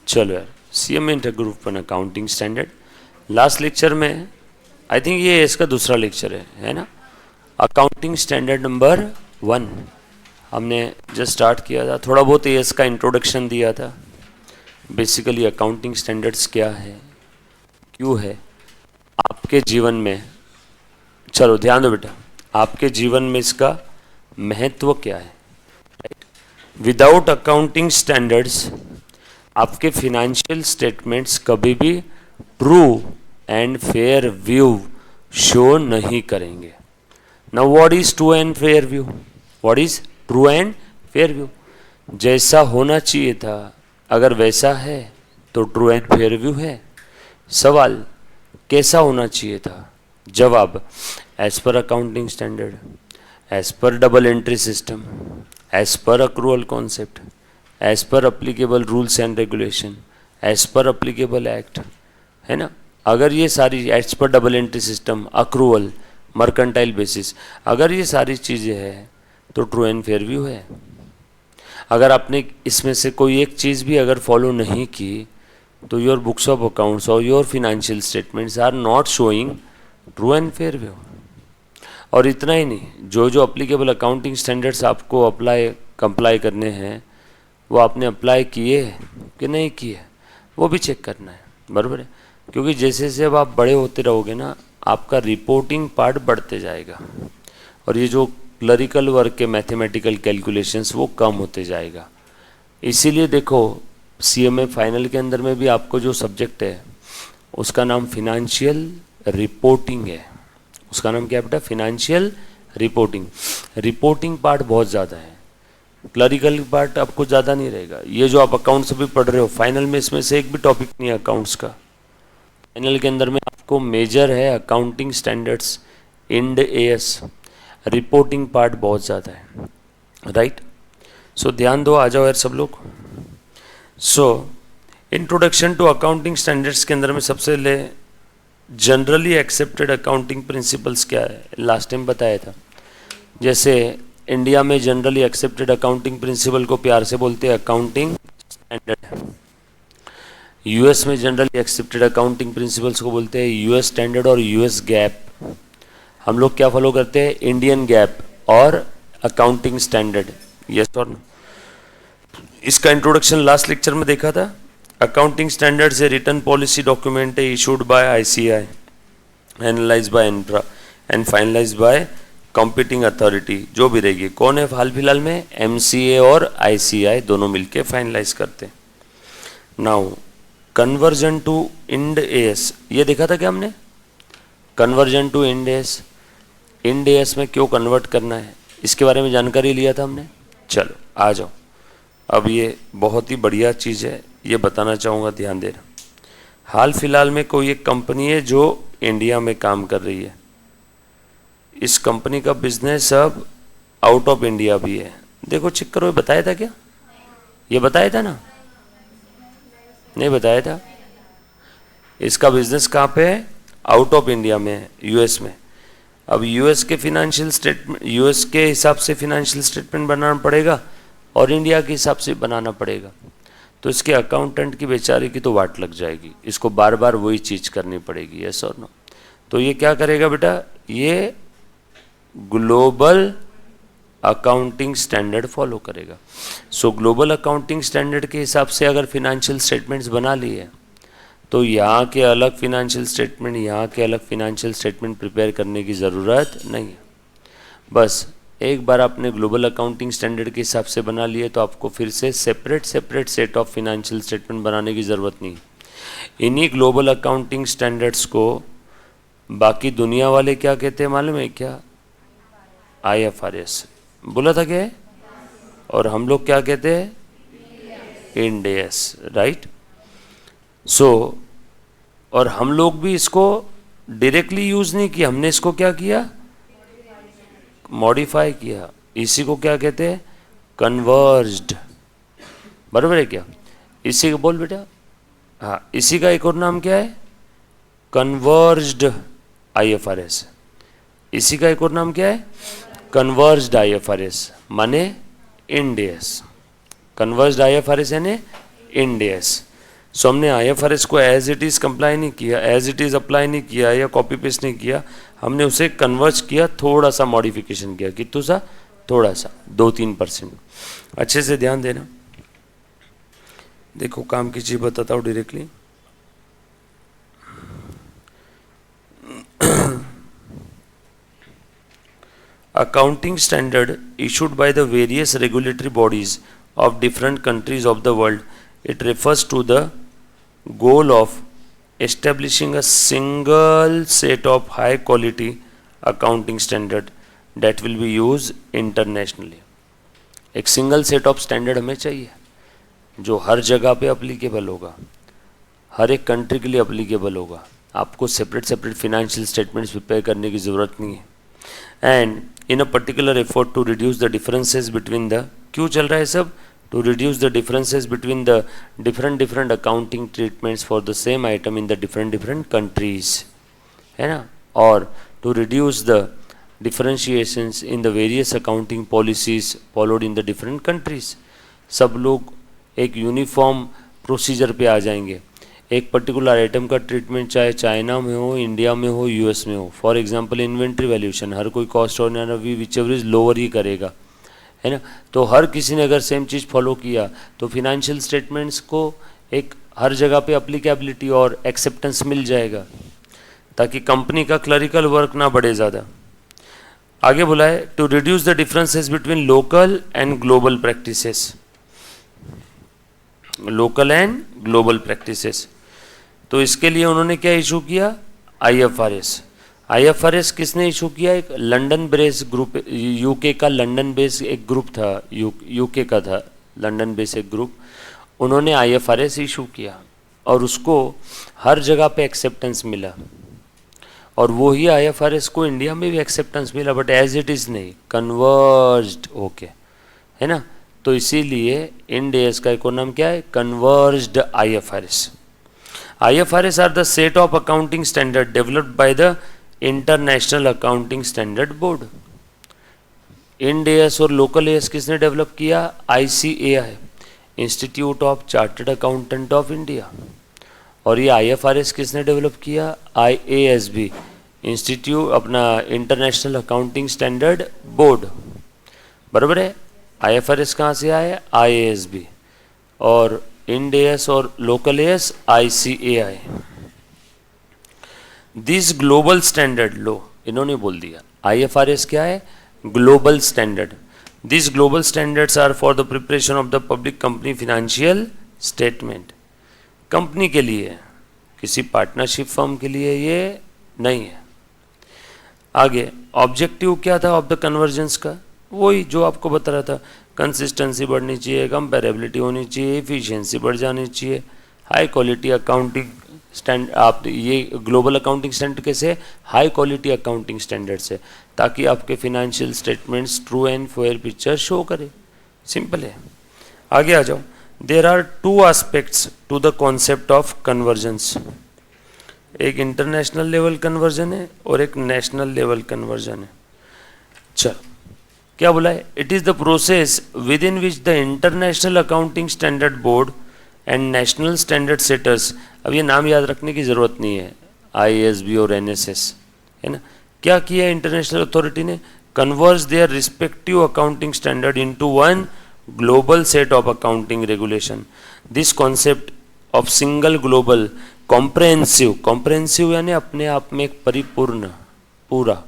चलो यार, CMA inter group one accounting standard last lecture में, आई थिंक ये इसका दूसरा लेक्चर है ना। अकाउंटिंग स्टैंडर्ड नंबर 1 हमने जस्ट स्टार्ट किया था, थोड़ा बहुत एएस का इंट्रोडक्शन दिया था। बेसिकली अकाउंटिंग स्टैंडर्ड्स क्या है, क्यों है आपके जीवन में। चलो ध्यान दो बेटा, आपके जीवन में इसका महत्व क्या है। विदाउट अकाउंटिंग स्टैंडर्ड्स आपके फिनेंशियल स्टेटमेंट्स कभी भी true and fair view show नहीं करेंगे। Now what is true and fair view? What is true and fair view? जैसा होना चाहिए था अगर वैसा है तो ट्रू एंड फेयर व्यू है। सवाल, कैसा होना चाहिए था? जवाब, as per accounting standard, as per double entry system, as per accrual concept, as per applicable rules and regulation, as per applicable act, है ना। अगर ये सारी as per double entry system, accrual, mercantile basis, अगर ये सारी चीज़ें हैं तो ट्रू एंड फेयर व्यू है। अगर आपने इसमें से कोई एक चीज़ भी अगर फॉलो नहीं की तो योर बुक्स ऑफ अकाउंट्स और your financial statements are not showing true and fair view. और इतना ही नहीं, जो जो अप्लीकेबल अकाउंटिंग स्टैंडर्ड्स आपको कंप्लाई करने हैं वो आपने अप्लाई किए कि नहीं किए वो भी चेक करना है, बराबर है। क्योंकि जैसे जैसे अब आप बड़े होते रहोगे ना, आपका रिपोर्टिंग पार्ट बढ़ते जाएगा और ये जो क्लरिकल वर्क के मैथमेटिकल कैलकुलेशंस वो कम होते जाएगा। इसीलिए देखो, सीएमए फाइनल के अंदर में भी आपको जो सब्जेक्ट है उसका नाम फिनेंशियल रिपोर्टिंग है। उसका नाम क्या है बेटा? Financial reporting. रिपोर्टिंग पार्ट बहुत ज़्यादा है, क्लरिकल पार्ट आपको ज़्यादा नहीं रहेगा। ये जो आप अकाउंट्स अभी पढ़ रहे हो, फाइनल में इसमें से एक भी टॉपिक नहीं है अकाउंट्स का। फाइनल के अंदर में आपको मेजर है accounting standards, Ind AS, reporting part बहुत ज़्यादा है, राइट। सो ध्यान दो, आ जाओ यार सब लोग। So introduction to accounting standards के अंदर में सबसे ले जनरली एक्सेप्टेड अकाउंटिंग प्रिंसिपल्स क्या है, लास्ट टाइम बताया था। जैसे इंडिया में जनरली एक्सेप्टेड अकाउंटिंग प्रिंसिपल को प्यार से बोलते हैं अकाउंटिंग स्टैंडर्ड। यूएस में जनरली एक्सेप्टेड अकाउंटिंग प्रिंसिपल्स को बोलते हैं यूएस स्टैंडर्ड और यूएस गैप। हम लोग क्या फॉलो करते हैं? इंडियन गैप और अकाउंटिंग स्टैंडर्ड, यस और नो। इसका इंट्रोडक्शन लास्ट लेक्चर में देखा था। Accounting standards a written policy document है issued by ICI, analyse by NFRA and finalise by competing authority. जो भी रहेगी, कौन है हाल फिलहाल में? एमसीए और आईसीआई दोनों मिलके फाइनलाइज करते हैं। Now conversion to Ind AS, ये देखा था क्या हमने? Conversion to Ind AS, Ind AS में क्यों कन्वर्ट करना है इसके बारे में जानकारी लिया था हमने। चलो आ जाओ, अब ये बहुत ही बढ़िया चीज़ है, ये बताना चाहूँगा, ध्यान देना। हाल फिलहाल में कोई एक कंपनी है जो इंडिया में काम कर रही है। इस कंपनी का बिजनेस अब आउट ऑफ इंडिया भी है। देखो चेक करो, ये बताया था क्या? ये बताया था ना? नहीं बताया था। इसका बिजनेस कहाँ पे है? आउट ऑफ इंडिया में है, यूएस में। अब यूएस के फिनेंशियल स्टेटमेंट, यूएस के हिसाब से फिनेंशियल स्टेटमेंट बनाना पड़ेगा और इंडिया के हिसाब से बनाना पड़ेगा। तो इसके अकाउंटेंट की बेचारे की तो वाट लग जाएगी, इसको बार बार वही चीज़ करनी पड़ेगी, यस और नो। तो ये क्या करेगा बेटा? ये ग्लोबल अकाउंटिंग स्टैंडर्ड फॉलो करेगा। सो ग्लोबल अकाउंटिंग स्टैंडर्ड के हिसाब से अगर फिनेंशियल स्टेटमेंट्स बना लिए तो यहाँ के अलग फिनेंशियल स्टेटमेंट, यहाँ के अलग फिनेंशियल स्टेटमेंट प्रिपेयर करने की ज़रूरत नहीं है। बस एक बार आपने ग्लोबल अकाउंटिंग स्टैंडर्ड के हिसाब से बना लिए तो आपको फिर से separate set of financial statement बनाने की ज़रूरत नहीं। इन्हीं ग्लोबल अकाउंटिंग स्टैंडर्ड्स को बाकी दुनिया वाले क्या कहते हैं मालूम है क्या? आईएफआरएस बोला था क्या है? और हम लोग क्या कहते हैं? Ind AS, right. सो और हम लोग भी इसको डायरेक्टली यूज़ नहीं किया, हमने इसको क्या किया? मॉडिफाई किया। इसी को क्या कहते हैं? कन्वर्ज्ड, बराबर है क्या? इसी को बोल बेटा। हाँ, इसी का एक और नाम क्या है? कन्वर्ज्ड आईएफआरएस। इसी का एक और नाम क्या है? कन्वर्ज्ड आईएफआरएस माने इंड एएस। कन्वर्ज्ड आईएफआरएस यानी इंड एएस। सो हमने IFRS को एज इट इज़ कंप्लाई नहीं किया, एज इट इज़ अप्लाई नहीं किया या कॉपी पेस्ट नहीं किया, हमने उसे कन्वर्ज किया, थोड़ा सा मॉडिफिकेशन किया, कितना सा, थोड़ा सा 2-3%। अच्छे से ध्यान देना, देखो काम की चीज़ बताता हूँ directly. Accounting standard issued by the various regulatory bodies of different countries of the world. It refers to the goal of establishing a single set of high quality accounting standard that will be used internationally. एक single set of standard हमें चाहिए जो हर जगह पे applicable होगा, हर एक country के लिए अप्लीकेबल होगा। आपको separate separate financial statements prepare करने की ज़रूरत नहीं है। And in a particular effort to reduce the differences between the, क्यों चल रहा है सब, to reduce the differences between the different accounting treatments for the same item in the different countries, है ना, और to reduce the differentiations in the various accounting policies followed in the different countries. सब लोग एक uniform procedure पे आ जाएंगे, एक particular item का ट्रीटमेंट चाहे चाइना में हो, इंडिया में हो, यूएस में हो। फॉर एग्जांपल इन्वेंट्री वैल्यूएशन, हर कोई कॉस्ट और विच एवर इज लोअर ही करेगा, है ना। तो हर किसी ने अगर सेम चीज़ फॉलो किया तो फिनेंशियल स्टेटमेंट्स को एक हर जगह पे अप्लीकेबिलिटी और एक्सेप्टेंस मिल जाएगा, ताकि कंपनी का क्लरिकल वर्क ना बढ़े ज़्यादा। आगे बोला है to reduce the differences between local and global practices, local and global practices. तो इसके लिए उन्होंने क्या इशू किया, IFRS। IFRS किसने इशू किया, एक लंदन बेस्ड ग्रुप, यूके का लंदन बेस्ड एक ग्रुप था, यूके का था लंदन बेस्ड एक ग्रुप, उन्होंने IFRS इशू किया और उसको हर जगह पे एक्सेप्टेंस मिला, और वही IFRS को इंडिया में भी एक्सेप्टेंस मिला, बट एज इट इज़ नहीं, कन्वर्ज्ड ओके, है ना। तो इसीलिए इंड एस का इकोनॉम क्या है, converged IFRS। IFRS are the set of accounting standard developed by the international accounting standard board. Ind AS और लोकल एस किसने डेवलप किया, ICAI, institute of chartered accountant of India. और ये IFRS किसने डेवलप किया, IASB, इंस्टीट्यूट अपना international accounting standard board, बराबर है। IFRS कहाँ से आया, IASB, और इंड एस और local AS ICAI। This global standard, लो इन्होंने बोल दिया IFRS क्या है, global standard. This global standards are for the preparation of the public company financial statement. Company के लिए, किसी पार्टनरशिप फर्म के लिए ये नहीं है। आगे ऑब्जेक्टिव क्या था ऑफ द कन्वर्जेंस का, वही जो आपको बता रहा था, कंसिस्टेंसी बढ़नी चाहिए, कंपेरेबिलिटी होनी चाहिए, एफिशिएंसी बढ़ जानी चाहिए, हाई क्वालिटी अकाउंटिंग स्टैंड। आप ये ग्लोबल अकाउंटिंग स्टैंडर्ड कैसे, हाई क्वालिटी अकाउंटिंग स्टैंडर्ड से, ताकि आपके financial statements true and fair picture show करे। सिंपल है। आगे आ जाओ। There are two aspects to the concept of convergence, एक इंटरनेशनल लेवल कन्वर्जन है और एक नेशनल लेवल कन्वर्जन है। चल क्या बोला है, it is the process within which the international accounting standard Board and national standard setters, अब ये नाम याद रखने की ज़रूरत नहीं है, IASB और NSS, है ना। क्या किया इंटरनेशनल अथॉरिटी ने, converge their respective accounting standard into one global set of accounting regulation. This concept of single global comprehensive यानी अपने आप में एक परिपूर्ण, पूरा,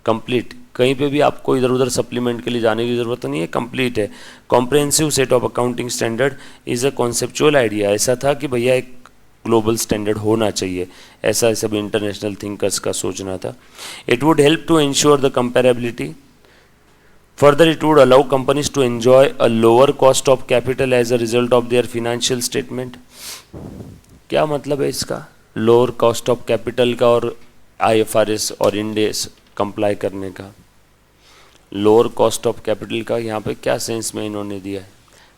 कंप्लीट, कहीं पे भी आपको इधर उधर सप्लीमेंट के लिए जाने की ज़रूरत नहीं है, कंप्लीट है। Comprehensive set of accounting standard is a conceptual idea. ऐसा था कि भैया एक ग्लोबल स्टैंडर्ड होना चाहिए, ऐसा सब इंटरनेशनल थिंकर्स का सोचना था। It would help to ensure the comparability. Further, it would allow companies to enjoy a lower cost of capital as a result of their financial statement. क्या मतलब है इसका, लोअर कॉस्ट ऑफ कैपिटल का और IFRS और Ind S comply करने का। Lower cost of capital का यहाँ पे क्या सेंस में इन्होंने दिया है,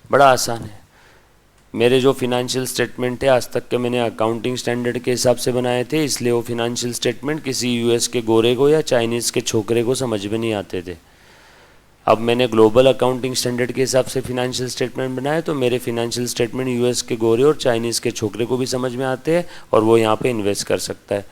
बड़ा आसान है। मेरे जो फिनेंशियल स्टेटमेंट है आज तक के मैंने अकाउंटिंग स्टैंडर्ड के हिसाब से बनाए थे, इसलिए वो फिनेंशियल स्टेटमेंट किसी US के गोरे को या चाइनीज़ के छोकरे को समझ में नहीं आते थे। अब मैंने ग्लोबल अकाउंटिंग स्टैंडर्ड के हिसाब से फिनेंशियल स्टेटमेंट बनाए, तो मेरे फिनेंशियल स्टेटमेंट यूएस के गोरे और चाइनीज़ के छोकरे को भी समझ में आते हैं और वो यहाँ पे इन्वेस्ट कर सकता है।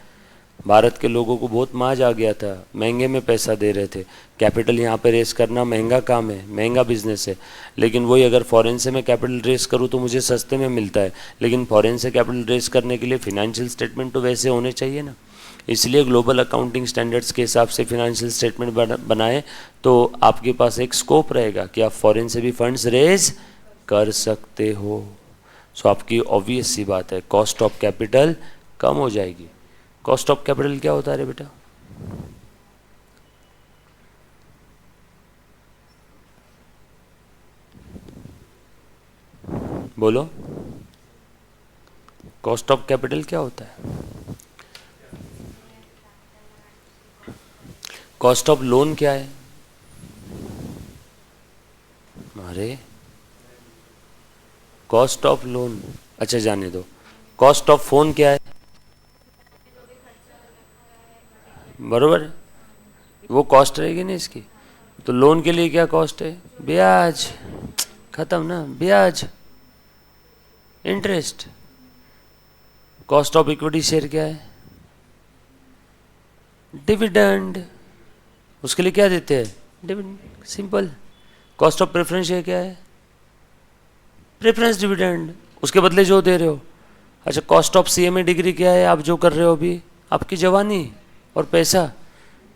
भारत के लोगों को बहुत माज आ गया था, महंगे में पैसा दे रहे थे। कैपिटल यहाँ पे रेस करना महंगा काम है, महंगा बिजनेस है, लेकिन वही अगर फॉरेन से मैं कैपिटल रेस करूँ तो मुझे सस्ते में मिलता है, लेकिन फॉरेन से कैपिटल रेस करने के लिए फिनेंशियल स्टेटमेंट तो वैसे होने चाहिए ना। इसलिए ग्लोबल अकाउंटिंग स्टैंडर्ड्स के हिसाब से फिनेंशियल स्टेटमेंट बनाए तो आपके पास एक स्कोप रहेगा कि आप फॉरेन से भी फंड्स रेज कर सकते हो। सो आपकी ऑब्वियस सी बात है, कॉस्ट ऑफ कैपिटल कम हो जाएगी। कॉस्ट ऑफ कैपिटल क्या होता है रे बेटा? बोलो, कॉस्ट ऑफ कैपिटल क्या होता है? कॉस्ट ऑफ लोन क्या है? अरे कॉस्ट ऑफ लोन, अच्छा जाने दो। कॉस्ट ऑफ फोन क्या है? बरोबर, वो कॉस्ट रहेगी ना इसकी। तो लोन के लिए क्या कॉस्ट है? ब्याज, खत्म ना, ब्याज, interest. Cost of equity share क्या है? डिविडेंड, उसके लिए क्या देते हैं? Dividend, simple. Cost of preference share क्या है? प्रेफरेंस डिविडेंड, उसके बदले जो दे रहे हो। अच्छा, कॉस्ट ऑफ सीएमए डिग्री क्या है? आप जो कर रहे हो अभी, आपकी जवानी और पैसा।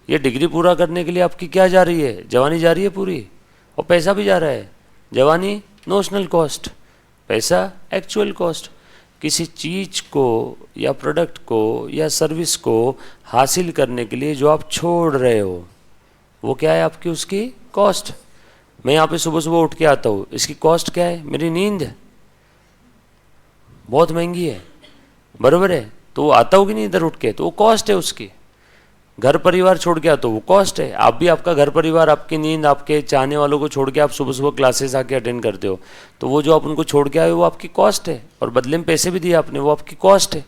ये डिग्री पूरा करने के लिए आपकी क्या जा रही है? जवानी जा रही है पूरी, और पैसा भी जा रहा है। जवानी नोशनल कॉस्ट, पैसा एक्चुअल कॉस्ट। किसी चीज़ को या प्रोडक्ट को या सर्विस को हासिल करने के लिए जो आप छोड़ रहे हो, वो क्या है आपकी? उसकी कॉस्ट। मैं यहाँ पे सुबह सुबह उठ के आता हूँ, इसकी कॉस्ट क्या है? मेरी नींद बहुत महंगी है, बराबर है, तो आता हूँ कि नहीं इधर उठ के, तो वो कॉस्ट है उसकी। घर परिवार छोड़ के आता हूँ, वो कॉस्ट है। आप भी आपका घर परिवार, आपकी नींद, आपके चाहने वालों को छोड़ के आप सुबह सुबह क्लासेस आके अटेंड करते हो, तो वो जो आप उनको छोड़ के आए हो वो आपकी कॉस्ट है, और बदले में पैसे भी दिए आपने, वो आपकी कॉस्ट है।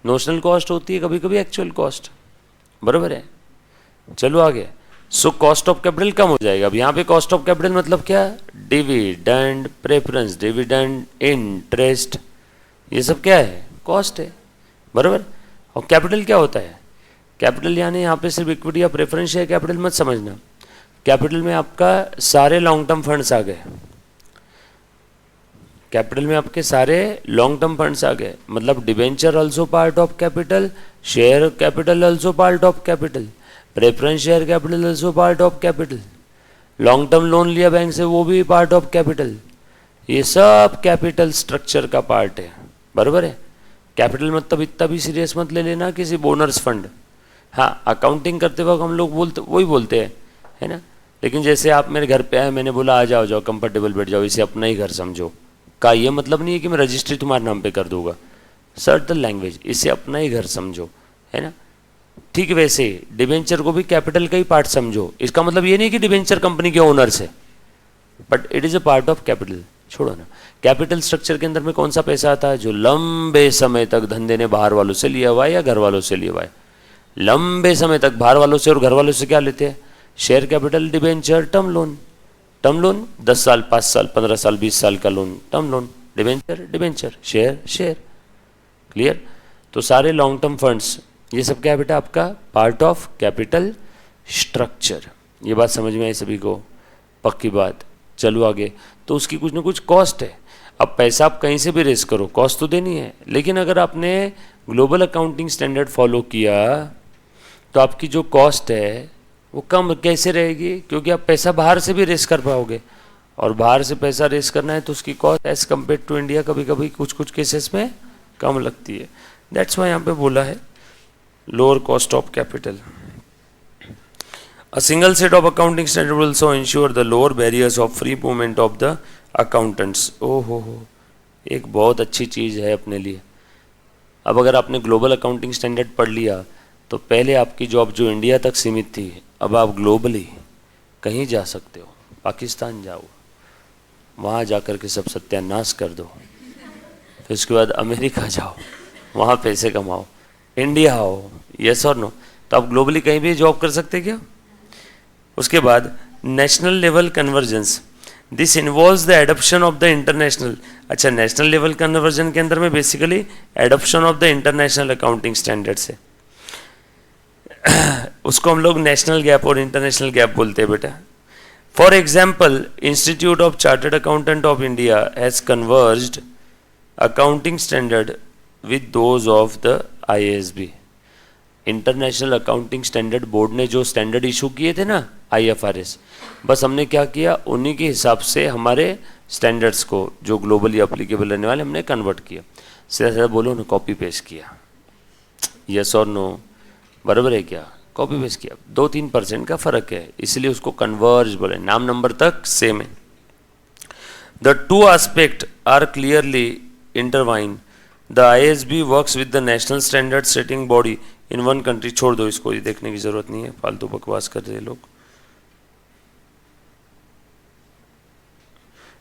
नोशनल कॉस्ट होती है, कभी कभी एक्चुअल कॉस्ट, बराबर है। चलो आगे। सो कॉस्ट ऑफ कैपिटल कम हो जाएगा। अब यहाँ पे कॉस्ट ऑफ कैपिटल मतलब क्या? डिविडेंड, प्रेफरेंस डिविडेंड, इंटरेस्ट, ये सब क्या है? कॉस्ट है, बराबर। और कैपिटल क्या होता है? कैपिटल यानी यहाँ पे सिर्फ इक्विटी या प्रेफरेंस शेयर कैपिटल मत समझना। कैपिटल में आपका सारे लॉन्ग टर्म फंड्स आ गए। कैपिटल में आपके सारे लॉन्ग टर्म फंड्स आ गए, मतलब debenture also part of capital, share capital also part of capital, preference share capital also part of capital, long term loan लिया बैंक से वो भी पार्ट ऑफ कैपिटल। ये सब कैपिटल स्ट्रक्चर का पार्ट है, बराबर है। कैपिटल मतलब इतना भी सीरियस मत ले लेना किसी बोनस फंड। हाँ, अकाउंटिंग करते वक्त हम लोग वही बोलते हैं, है ना। लेकिन जैसे आप मेरे घर पे आए, मैंने बोला आ जाओ जाओ कंफर्टेबल बैठ जाओ, इसे अपना ही घर समझो, का ये मतलब नहीं है कि मैं रजिस्ट्री तुम्हारे नाम पे कर दूंगा। सर्टन लैंग्वेज, इसे अपना ही घर समझो, है ना। ठीक वैसे डिबेंचर को भी कैपिटल का ही पार्ट समझो। इसका मतलब ये नहीं कि डिबेंचर कंपनी के ओनर्स है, but it is a part of capital. छोड़ो ना, कैपिटल स्ट्रक्चर के अंदर में कौन सा पैसा आता है? जो लंबे समय तक धंधे ने बाहर वालों से लिया हुआ है या घर वालों से लिया हुआ है। लंबे समय तक बाहर वालों से और घर वालों से क्या लेते हैं? Share capital, debenture, term loan. Term loan 10 साल, 5 साल, 15 साल, 20 साल का loan, term loan. Debenture, debenture, share, share. Clear? तो सारे लॉन्ग टर्म फंड्स, ये सब क्या है बेटा? आपका पार्ट ऑफ कैपिटल स्ट्रक्चर। ये बात समझ में आई सभी को? पक्की बात। चलो आगे। तो उसकी कुछ ना कुछ कॉस्ट है। अब पैसा आप कहीं से भी रेस करो, कॉस्ट तो देनी है, लेकिन अगर आपने ग्लोबल अकाउंटिंग स्टैंडर्ड फॉलो किया तो आपकी जो कॉस्ट है वो कम कैसे रहेगी? क्योंकि आप पैसा बाहर से भी रेस कर पाओगे, और बाहर से पैसा रेस करना है तो उसकी cost as compare to India कभी कभी कुछ कुछ केसेस में कम लगती है। दैट्स वाई यहाँ पे बोला है lower cost of capital. A single set of accounting standards will also ensure the lower barriers of free movement of the accountants. हो, एक बहुत अच्छी चीज़ है अपने लिए। अब अगर आपने ग्लोबल अकाउंटिंग स्टैंडर्ड पढ़ लिया तो पहले आपकी जॉब जो इंडिया तक सीमित थी, अब आप ग्लोबली कहीं जा सकते हो। पाकिस्तान जाओ, वहाँ जाकर के सब सत्यानाश कर दो, फिर उसके बाद अमेरिका जाओ, वहाँ पैसे कमाओ, इंडिया आओ, यस और नो। तो आप ग्लोबली कहीं भी जॉब कर सकते क्या? उसके बाद national level convergence, this involves the adoption of the international. अच्छा, नेशनल लेवल कन्वर्जन के अंदर में basically adoption of the international accounting standard से, उसको हम लोग नेशनल गैप और इंटरनेशनल गैप बोलते हैं बेटा। For example, institute of chartered accountant of India has converged accounting standard with those of the IASB। International accounting standard board ने जो स्टैंडर्ड इशू किए थे ना IFRS, बस हमने क्या किया, उन्हीं के हिसाब से हमारे स्टैंडर्ड्स को जो ग्लोबली अप्लीकेबल रहने वाले हमने कन्वर्ट किया। सीधा सीधा बोलो ना, कॉपी पेस्ट किया। यस और नो, बराबर है क्या? कॉपी पेस्ट किया। 2-3% का फर्क है, इसलिए उसको कन्वर्ज बोले। नाम नंबर तक सेम है। The two aspect are clearly intertwine. The IASB works with the national standard setting body in one country. छोड़ दो इसको, ये देखने की जरूरत नहीं है, फालतू बकवास कर रहे लोग।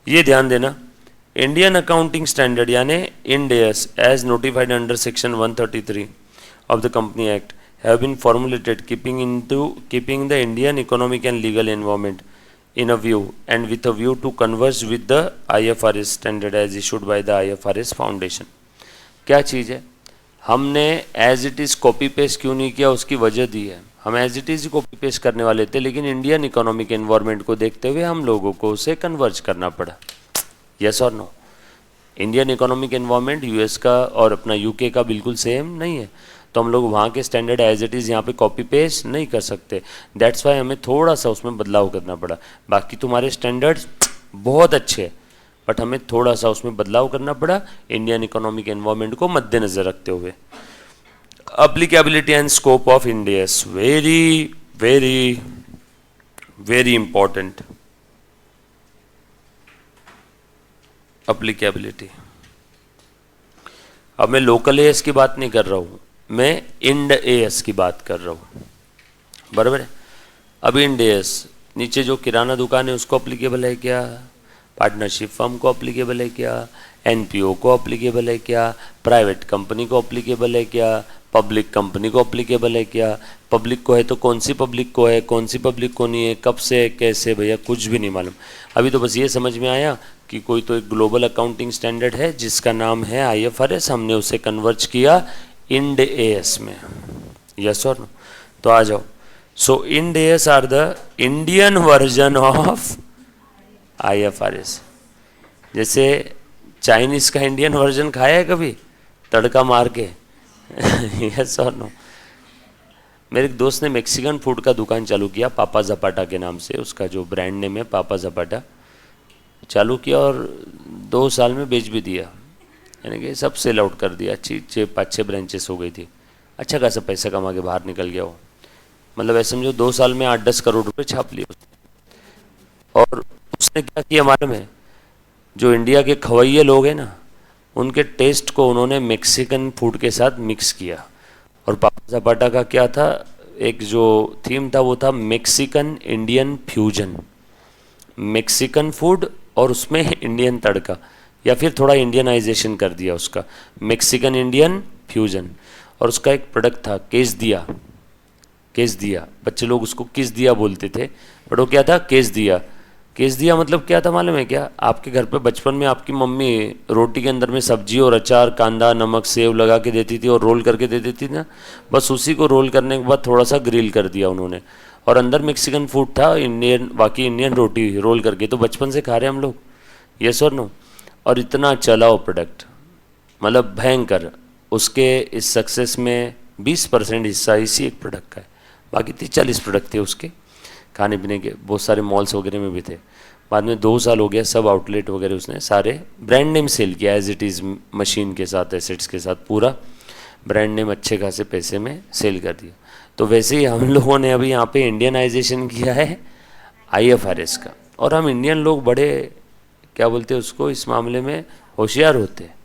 ये ध्यान देना, इंडियन अकाउंटिंग स्टैंडर्ड यानी IND AS as notified under section 133 of the company act have been formulated keeping the Indian economic and legal environment in a view and with a view to converge with the IFRS standard as issued by the IFRS Foundation। क्या चीज़ है, हमने as it is copy paste क्यों नहीं किया, उसकी वजह दी है। हम एज इट इज़ ही कॉपी पेस्ट करने वाले थे, लेकिन इंडियन इकोनॉमिक एनवायरनमेंट को देखते हुए हम लोगों को उसे कन्वर्ज करना पड़ा। यस और no? Indian economic environment US का और अपना UK का बिल्कुल सेम नहीं है, तो हम लोग वहाँ के स्टैंडर्ड एज इट इज़ यहाँ पे कॉपी पेस्ट नहीं कर सकते। दैट्स वाई हमें थोड़ा सा उसमें बदलाव करना पड़ा। बाकी तुम्हारे स्टैंडर्ड्स बहुत अच्छे हैं, बट हमें थोड़ा सा उसमें बदलाव करना पड़ा इंडियन इकोनॉमिक एनवायरनमेंट को मद्देनजर रखते हुए। Applicability and scope of IND AS, very very very important. Applicability, अब मैं लोकल AS की बात नहीं कर रहा हूँ, मैं IND AS की बात कर रहा हूँ, बराबर है। अब IND AS नीचे जो किराना दुकान है उसको अप्लीकेबल है क्या, पार्टनरशिप फर्म को अप्लीकेबल है क्या, NPO को अप्लीकेबल है क्या, प्राइवेट कंपनी को अप्लीकेबल है क्या, पब्लिक कंपनी को अप्लीकेबल है क्या। पब्लिक को है तो कौन सी पब्लिक को है, कौन सी पब्लिक को नहीं है, कब से है, कैसे, भैया कुछ भी नहीं मालूम। अभी तो बस ये समझ में आया कि कोई तो एक ग्लोबल अकाउंटिंग स्टैंडर्ड है जिसका नाम है IFRS, हमने उसे कन्वर्ज किया IND AS में। यस और नो? तो आ जाओ। So IND AS are the Indian version of IFRS। जैसे चाइनीज का इंडियन वर्जन खाया है कभी, तड़का मार के? यस और नो? मेरे एक दोस्त ने मेक्सिकन फूड का दुकान चालू किया पापा ज़पाटा के नाम से, उसका जो ब्रांड नेम है पापा ज़पाटा, चालू किया और 2 साल में बेच भी दिया, यानी कि सब सेल आउट कर दिया। अच्छी 5-6 ब्रांचेस हो गई थी, अच्छा खासा पैसा कमा के बाहर निकल गया वो। मतलब ऐसे समझो 2 साल में 8-10 करोड़ रुपए छाप लिए उसने। और उसने क्या किया मालूम है, जो इंडिया के खवैये लोग हैं ना, उनके टेस्ट को उन्होंने मेक्सिकन फूड के साथ मिक्स किया। और पापा ज़पाटा का क्या था, एक जो थीम था वो था Mexican Indian fusion. Mexican food और उसमें इंडियन तड़का, या फिर थोड़ा इंडियनाइजेशन कर दिया उसका, मेक्सिकन इंडियन फ्यूजन। और उसका एक प्रोडक्ट था केसदिया। केसदिया, बच्चे लोग उसको किसदिया बोलते थे, बट वो क्या था, केसदिया। केसदिया मतलब क्या था मालूम है क्या? आपके घर पे बचपन में आपकी मम्मी रोटी के अंदर में सब्जी और अचार, कांदा, नमक, सेव लगा के देती थी और रोल करके दे देती थी ना, बस उसी को रोल करने के बाद थोड़ा सा ग्रिल कर दिया उन्होंने, और अंदर मेक्सिकन फूड था, इंडियन, बाकी इंडियन रोटी रोल करके। तो बचपन से खा रहे हम लोग। यस और नो? और इतना चला वो प्रोडक्ट, मतलब भयंकर। उसके इस सक्सेस में 20% हिस्सा इसी एक प्रोडक्ट का है, बाकी 30-40 प्रोडक्ट थे उसके खाने पीने के, बहुत सारे मॉल्स वगैरह में भी थे। बाद में 2 साल हो गया, सब आउटलेट वगैरह उसने सारे ब्रांड नेम सेल किया एज इट इज़, मशीन के साथ, एसेट्स के साथ, पूरा ब्रांड नेम अच्छे खासे पैसे में सेल कर दिया। तो वैसे ही हम लोगों ने अभी यहाँ पे इंडियनाइजेशन किया है IFRS का। और हम इंडियन लोग बड़े क्या बोलते हैं उसको, इस मामले में होशियार होते हैं,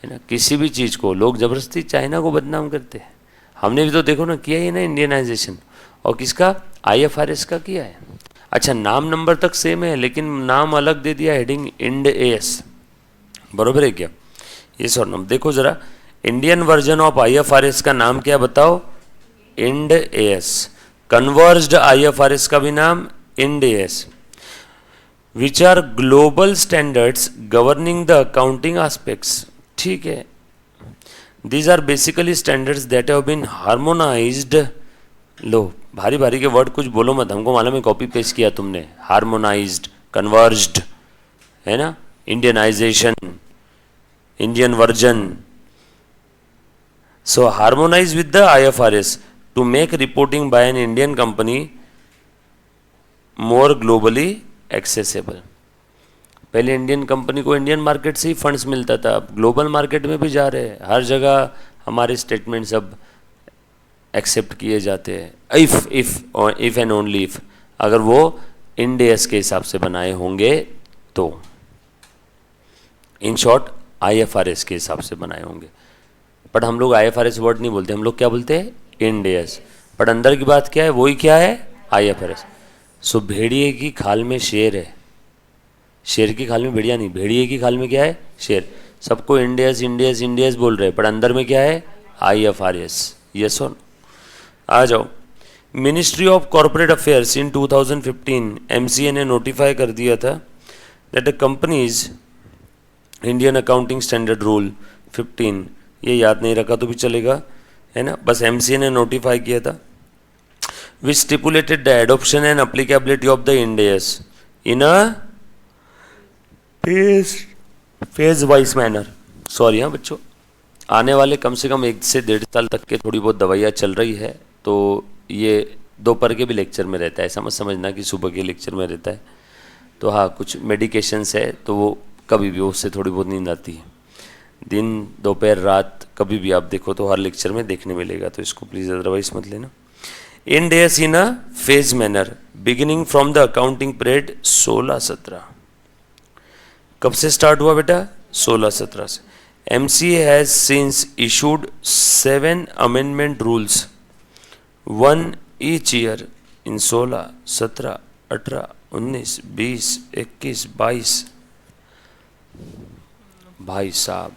है ना। किसी भी चीज़ को लोग ज़बरदस्ती चाइना को बदनाम करते हैं। हमने भी तो देखो ना किया ही ना इंडियनाइजेशन, और किसका, IFRS का किया है। अच्छा, नाम नंबर तक सेम है, लेकिन नाम अलग दे दिया, हेडिंग IND AS, बरोबर है क्या? ये सर नाम देखो ज़रा, इंडियन वर्जन ऑफ IFRS का नाम क्या बताओ, IND AS। कन्वर्ज्ड IFRS का भी नाम Ind AS, which are global standards governing the accounting aspects. ठीक है, these are basically standards that have been harmonised. लो भारी भारी के वर्ड कुछ बोलो मत, हमको मालूम है कॉपी पेस्ट किया तुमने। हार्मोनाइज्ड, कन्वर्ज्ड, है ना, Indianisation, Indian version. So harmonise with the IFRS to make reporting by an Indian company more globally accessible. पहले इंडियन कंपनी को इंडियन मार्केट से ही फंड्स मिलता था, अब ग्लोबल मार्केट में भी जा रहे हैं, हर जगह हमारे स्टेटमेंट्स अब एक्सेप्ट किए जाते हैं। इफ एंड ओनली इफ, अगर वो इंड एस के हिसाब से बनाए होंगे तो, इन शॉर्ट IFRS के हिसाब से बनाए होंगे। बट हम लोग IFRS वर्ड नहीं बोलते, हम लोग क्या बोलते हैं, इंड एस। बट अंदर की बात क्या है, वही क्या है, IFRS। सो भेड़िए की खाल में शेर है, शेर की खाल में भेड़िया नहीं, भेड़िए की खाल में क्या है, शेर। सबको इंड एस बोल रहे हैं, पर अंदर में क्या है, IFRS। यस और आ जाओ। Ministry of corporate affairs in 2015 MCA ने नोटिफाई कर दिया था that the companies Indian accounting standard rule 15, ये याद नहीं रखा तो भी चलेगा, है ना, बस MCA ने नोटिफाई किया था, which stipulated the adoption and applicability of the Ind AS in a phase wise manner. Sorry हाँ बच्चों, आने वाले कम से कम 1 से 1.5 साल तक के थोड़ी बहुत दवाइयाँ चल रही है, तो ये दोपहर के भी लेक्चर में रहता है, ऐसा मत समझना कि सुबह के लेक्चर में रहता है। तो हाँ, कुछ मेडिकेशंस है तो वो कभी भी उससे थोड़ी बहुत नींद आती है, दिन दोपहर रात कभी भी आप देखो तो हर लेक्चर में देखने मिलेगा, तो इसको प्लीज़ अदरवाइज मत लेना। End AS in a phase manner beginning from the accounting period 16-17। कब से स्टार्ट हुआ बेटा, 16-17 से। MCA has since issued 7 amendment rules, 1 each year in 16, 17, 18, 19, 20, 21, 22। भाई साहब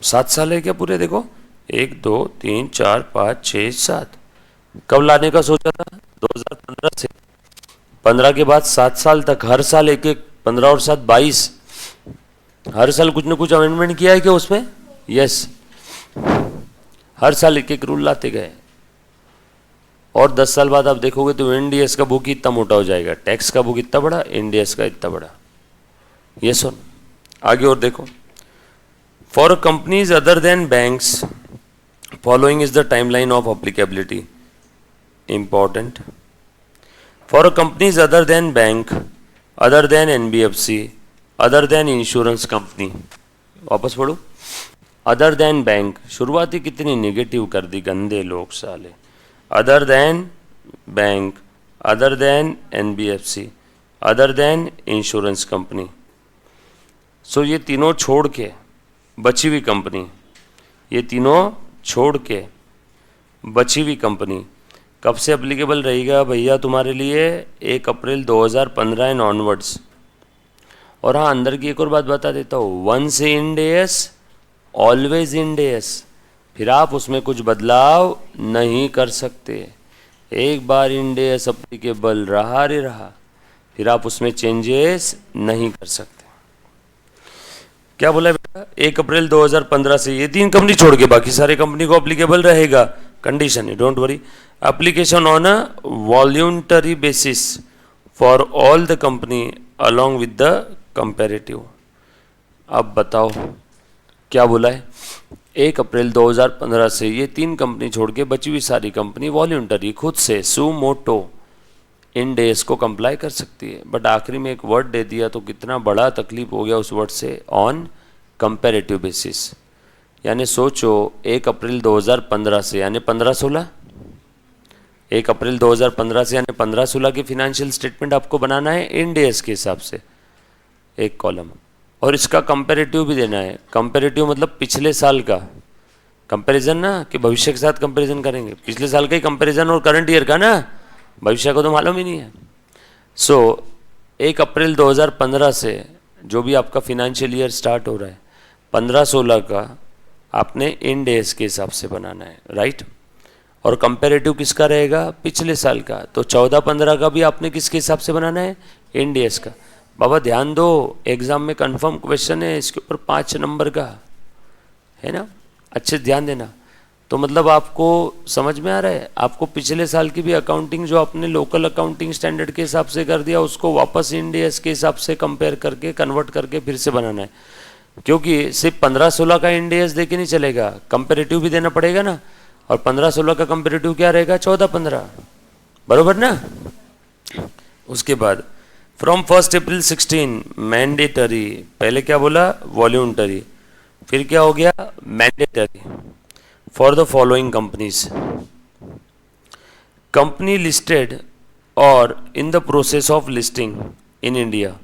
7 साल है क्या पूरे, देखो 1 2 3 4 5 6 7। कब लाने का सोचा था, 2015 से। 15 के बाद 7 साल तक हर साल एक एक, 15 और 7 22, हर साल कुछ ना कुछ अमेंडमेंट किया है क्या उसमें, यस, हर साल एक एक रूल लाते गए। और 10 साल बाद आप देखोगे तो इंड एस का बुक इतना मोटा हो जाएगा, टैक्स का बुक इतना बड़ा, इंड एस का इतना बड़ा। यस और आगे और देखो, for companies other than banks following is the timeline of applicability. Important, for companies other than bank, other than NBFC, other than insurance company. वापस पढ़ो, अदर देन बैंक, शुरुआती कितनी निगेटिव कर दी गंदे लोग साले। Other than bank, other than NBFC, other than insurance company. So ये तीनों छोड़ के बची हुई कंपनी, ये तीनों छोड़ के बची हुई कंपनी कब से एप्लीकेबल रहेगा भैया तुम्हारे लिए, 1 अप्रैल 2015 एंड ऑनवर्ड्स। और हाँ, अंदर की एक और बात बता देता हूँ, once Ind AS always Ind AS, फिर आप उसमें कुछ बदलाव नहीं कर सकते। एक बार इंड एस एप्लीकेबल रहा रे रहा, फिर आप उसमें चेंजेस नहीं कर सकते। क्या बोला बेटा, 1 अप्रैल 2015 से ये 3 कंपनी छोड़ के बाकी सारे कंपनी को एप्लीकेबल रहेगा। कंडीशन है, don't worry, application on a voluntary basis for all the company along with the comparative. अब बताओ क्या बोला है, 1 अप्रैल 2015 से ये 3 कंपनी छोड़ के बची हुई सारी कंपनी वॉल्यूंटरी खुद से सू मोटो इंड एस को कंप्लाई कर सकती है। बट आखिरी में एक वर्ड दे दिया तो कितना बड़ा तकलीफ हो गया उस वर्ड से, ऑन कंपैरेटिव बेसिस। यानी सोचो 1 अप्रैल 2015 से यानी 15-16, 1 अप्रैल 2015 से यानी 15-16 की फिनेंशियल स्टेटमेंट आपको बनाना है इंड एस के हिसाब से, एक कॉलम, और इसका कंपैरेटिव भी देना है। कंपैरेटिव मतलब पिछले साल का कंपैरिजन ना, कि भविष्य के साथ कंपैरिजन करेंगे, पिछले साल का ही कंपैरिजन और करंट ईयर का ना, भविष्य को तो मालूम ही नहीं है। सो 1 अप्रैल 2015 से जो भी आपका फिनेंशियल ईयर स्टार्ट हो रहा है, 15-16 का आपने इंड एस के हिसाब से बनाना है, राइट। और कंपेरेटिव किसका रहेगा, पिछले साल का। तो 14-15 का भी आपने किसके हिसाब से बनाना है, इंड एस का। बाबा ध्यान दो, एग्जाम में कंफर्म क्वेश्चन है इसके ऊपर 5 नंबर का है ना, अच्छे ध्यान देना। तो मतलब आपको समझ में आ रहा है, आपको पिछले साल की भी अकाउंटिंग जो आपने लोकल अकाउंटिंग स्टैंडर्ड के हिसाब से कर दिया उसको वापस इंड एस के हिसाब से कंपेयर करके कन्वर्ट करके फिर से बनाना है। क्योंकि सिर्फ 15-16 का इंड एस देके नहीं चलेगा, कंपेरेटिव भी देना पड़ेगा ना। और 15-16 का कंपेरेटिव क्या रहेगा, 14-15, बरोबर ना। उसके बाद फ्रॉम 1 अप्रैल 16 मैंडेटरी, पहले क्या बोला, वॉल्यूंटरी, फिर क्या हो गया, mandatory for the following companies, company listed और in the process of listing in India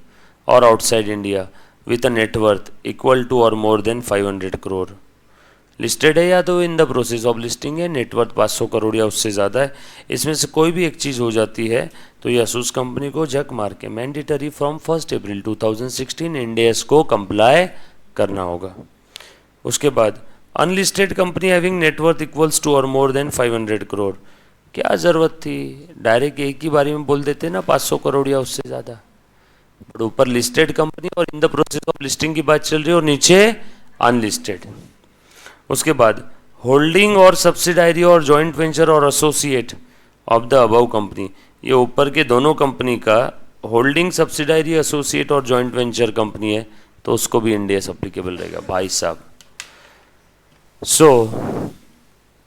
और outside India with a net worth equal to और मोर देन 500 करोड़। लिस्टेड है या तो in the process of listing है, नेटवर्थ 500 करोड़ या उससे ज़्यादा है, इसमें से कोई भी एक चीज़ हो जाती है तो यह उस कंपनी को झक मार के mandatory from 1 April 2016 Ind AS को कंप्लाई करना होगा। उसके बाद unlisted company having net worth equals to और मोर देन 500 करोड़, क्या ज़रूरत थी, डायरेक्ट एक ही बारी में बोल देते ना 500 करोड़ या उससे ज़्यादा। बट ऊपर लिस्टेड कंपनी और in the process of listing की बात चल रही है और नीचे अनलिस्टेड। उसके बाद होल्डिंग और सब्सिडायरी और जॉइंट वेंचर और associate of the above company, ये ऊपर के दोनों कंपनी का होल्डिंग, सब्सिडायरी, एसोसिएट और जॉइंट वेंचर कंपनी है तो उसको भी इंड एस अप्लीकेबल रहेगा भाई साहब। सो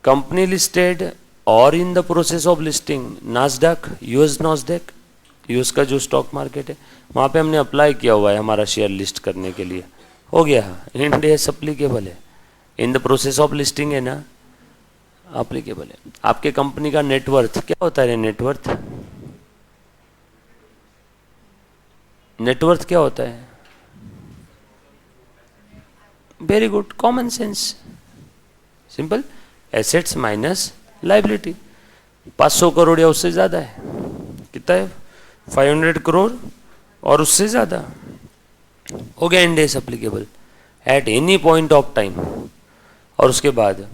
कंपनी लिस्टेड और in the process of listing, Nasdaq, US Nasdaq, US का जो स्टॉक मार्केट है वहाँ पे हमने अप्लाई किया हुआ है हमारा शेयर लिस्ट करने के लिए, हो गया, इंड एस अप्लीकेबल है। इन द प्रोसेस ऑफ लिस्टिंग है ना, अप्लीकेबल है। आपके कंपनी का नेटवर्थ क्या होता है, नेटवर्थ, नेटवर्थ क्या होता है, very good, common sense, simple, assets minus liability. 500 crore या उससे ज़्यादा है, कितना है, 500 करोड़ और उससे ज़्यादा, हो गया end S applicable at any point of time. और उसके बाद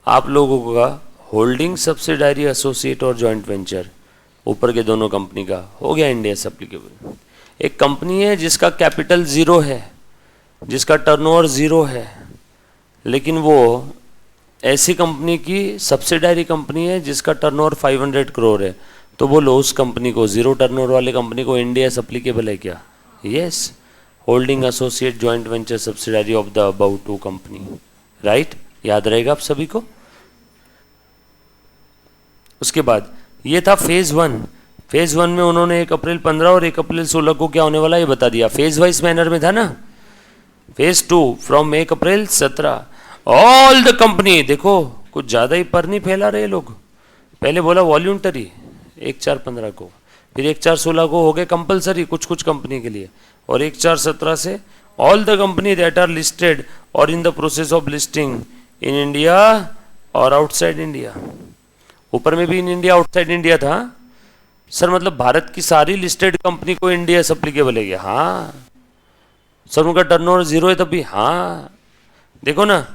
आप लोगों का होल्डिंग, सब्सिडायरी, एसोसिएट और जॉइंट वेंचर ऊपर के दोनों कंपनी का हो गया इंड एस अप्लीकेबल। एक कंपनी है जिसका कैपिटल 0 है, जिसका टर्नओवर 0 है, लेकिन वो ऐसी कंपनी की सब्सिडायरी कंपनी है जिसका टर्नओवर 500 करोड़ है, तो बोलो उस कंपनी को, 0 टर्नओवर वाले कंपनी को इंड एस अप्लीकेबल है क्या, yes. Holding, associate, joint venture, subsidiary of the above 2 company, right, याद रहेगा आप सभी को। उसके बाद ये था फेज 1। फेज 1 में उन्होंने 1 अप्रैल 15 और 1 अप्रैल 16 को क्या होने वाला ये बता दिया, फेज वाइज मैनर में था ना। Phase 2 from 1 April 17 all the company, देखो कुछ ज़्यादा ही पर नहीं फैला रहे लोग, पहले बोला वॉल्यूंटरी 1/4/15 को, फिर 1/4/16 को हो गए कंपलसरी कुछ कुछ कंपनी के लिए, और 1/4/17 से all the company that are listed और in the process of listing in India और आउटसाइड इंडिया। ऊपर में भी इन इंडिया आउटसाइड इंडिया था सर, मतलब भारत की सारी लिस्टेड कंपनी को इंडिया एप्लीकेबल है क्या, हाँ सर। उनका टर्नओवर 0 है तब भी, हाँ देखो ना,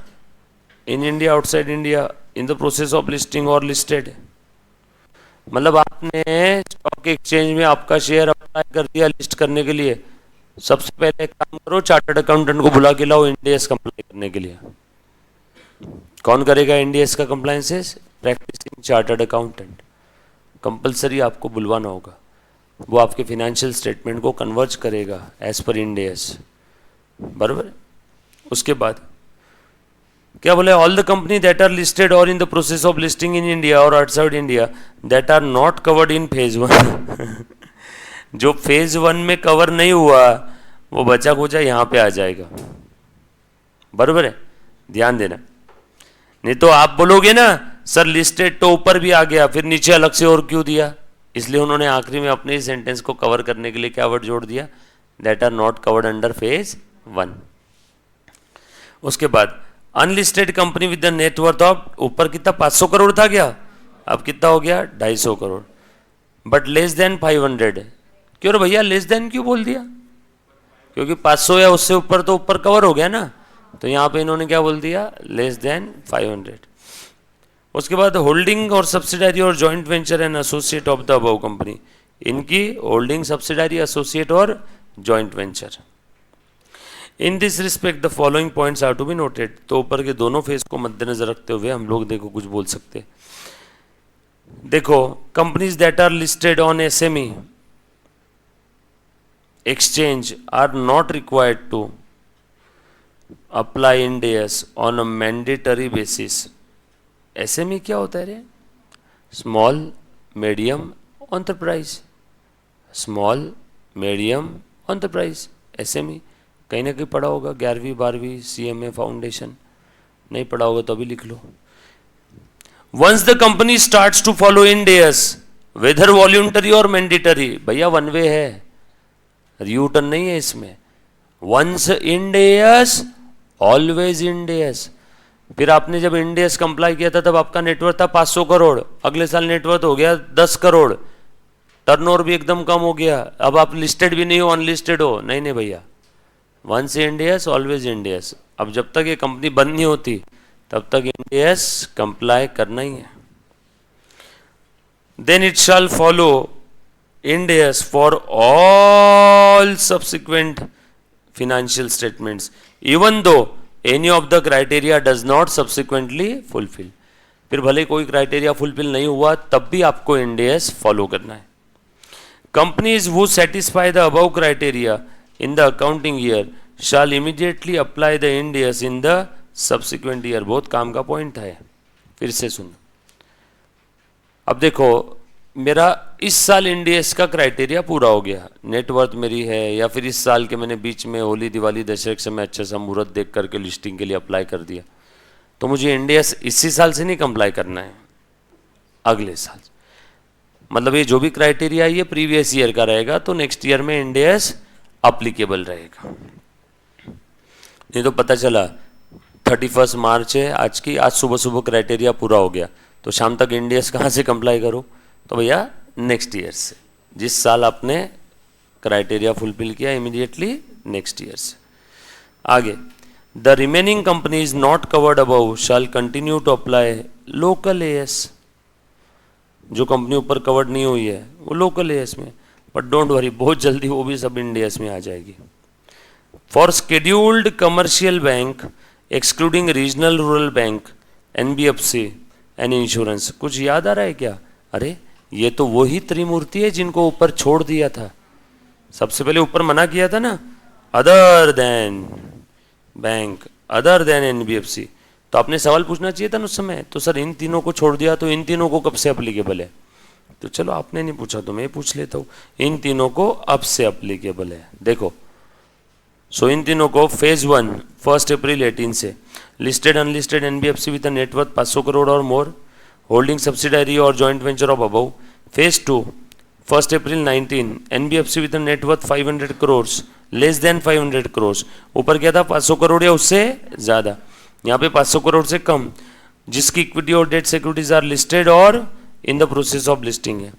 इन India, outside India, in the process of listing और लिस्टेड, मतलब आपने स्टॉक एक्सचेंज में आपका शेयर अप्लाई कर दिया लिस्ट करने के लिए, सबसे पहले एक काम करो, चार्टर्ड अकाउंटेंट को बुला के लाओ इंड एस कंप्लाई करने के लिए। कौन करेगा इंड एस का compliances, practising chartered accountant, compulsory आपको बुलवाना होगा, वो आपके फिनेंशियल स्टेटमेंट को कन्वर्ज करेगा एज पर इंड एस, बराबर। उसके बाद क्या बोले, all the company that are listed और in the process of listing in India और outside India that are not covered in phase 1 जो फेज 1 में कवर नहीं हुआ वो बचा खुचा यहाँ पे आ जाएगा, बराबर है, ध्यान देना। नहीं तो आप बोलोगे ना सर लिस्टेड तो ऊपर भी आ गया, फिर नीचे अलग से और क्यों दिया, इसलिए उन्होंने आखिरी में अपने ही सेंटेंस को कवर करने के लिए क्या वर्ड जोड़ दिया, that are not covered under phase 1। उसके बाद unlisted company with the net worth of, ऊपर कितना 500 करोड़ था क्या, अब कितना हो गया 250 करोड़, बट लेस देन 500, क्यों रे भैया लेस देन क्यों बोल दिया, क्योंकि 500 या उससे ऊपर तो ऊपर कवर हो गया ना, तो यहाँ पे इन्होंने क्या बोल दिया, लेस देन 500। उसके बाद होल्डिंग और सब्सिडारी और joint venture and associate of the above company, इनकी होल्डिंग, सब्सिडारी, एसोसिएट और joint venture. In this respect the following points are to be noted. तो ऊपर के दोनों फेज को मद्देनजर रखते हुए हम लोग देखो कुछ बोल सकते। देखो, companies that are listed on SME exchange are not required to apply Ind AS on a mandatory basis। SME क्या होता है रे? Small medium enterprise, small medium enterprise, SME कहीं ना कहीं पढ़ा होगा, 11वीं 12वीं CMA फाउंडेशन, नहीं पढ़ा होगा तो अभी लिख लो। Once the company starts to follow Ind AS whether voluntary और मैंडेटरी, भैया वन वे है, यू टर्न नहीं है इसमें। Once Ind AS always Ind AS। फिर आपने जब Ind AS कंप्लाई किया था तब आपका नेटवर्थ था 500 करोड़, अगले साल नेटवर्थ हो गया 10 करोड़, टर्नओवर भी एकदम कम हो गया, अब आप लिस्टेड भी नहीं हो, अनलिस्टेड हो, नहीं नहीं भैया, once Ind AS always Ind AS। अब जब तक ये कंपनी बंद नहीं होती तब तक Ind AS कंप्लाई करना ही है। Then it shall follow Ind AS for all subsequent financial statements even though any of the criteria does not subsequently fulfill। फिर भले कोई क्राइटेरिया फुलफिल नहीं हुआ तब भी आपको Ind AS फॉलो करना है। Companies who satisfy the above criteria in the accounting year shall immediately apply the Ind AS in the subsequent year। बहुत काम का पॉइंट है, फिर से सुनो। अब देखो, मेरा इस साल Ind AS का क्राइटेरिया पूरा हो गया, नेटवर्थ मेरी है, या फिर इस साल के मैंने बीच में होली दिवाली दशहरे के समय अच्छा सा मुहूर्त देख करके लिस्टिंग के लिए अप्लाई कर दिया, तो मुझे Ind AS इसी साल से नहीं कंप्लाई करना है, अगले साल। मतलब ये जो भी क्राइटेरिया ये प्रीवियस ईयर का रहेगा, तो नेक्स्ट ईयर में Ind AS अप्लीकेबल रहेगा। नहीं तो पता चला 31 मार्च है आज की, आज सुबह सुबह क्राइटेरिया पूरा हो गया, तो शाम तक Ind AS कहाँ से कंप्लाई करो? तो भैया नेक्स्ट ईयर से, जिस साल आपने क्राइटेरिया फुलफिल किया इमीडिएटली नेक्स्ट ईयर से। आगे, the remaining companies not covered above shall continue to apply local AS। जो कंपनी ऊपर कवर्ड नहीं हुई है वो लोकल AS में, बट डोंट वरी, बहुत जल्दी वो भी सब Ind AS में आ जाएगी। For scheduled commercial bank excluding regional rural bank, NBFC and insurance. कुछ याद आ रहा है क्या? अरे ये तो वही त्रिमूर्ति है जिनको ऊपर छोड़ दिया था, सबसे पहले ऊपर मना किया था ना, other than bank, other than NBFC। तो आपने सवाल पूछना चाहिए था ना उस समय, तो सर इन तीनों को छोड़ दिया, तो इन तीनों को कब से अप्लीकेबल है? तो चलो आपने नहीं पूछा तो मैं पूछ लेता हूँ, इन तीनों को अब से अप्लीकेबल है। देखो, सो इन तीनों को फेज 1 1 अप्रैल 18 से listed unlisted NBFC with net worth 500 crore और मोर, होल्डिंग सब्सिडारी और joint venture of above. Phase 2 1 April 19 NBFC with net worth 500 crore less than 500 crore. ऊपर क्या था? 500 करोड़ या उससे ज़्यादा, यहाँ पे 500 करोड़ से कम, जिसकी इक्विटी और डेट सिक्योरिटीज आर लिस्टेड और in the process of listing है।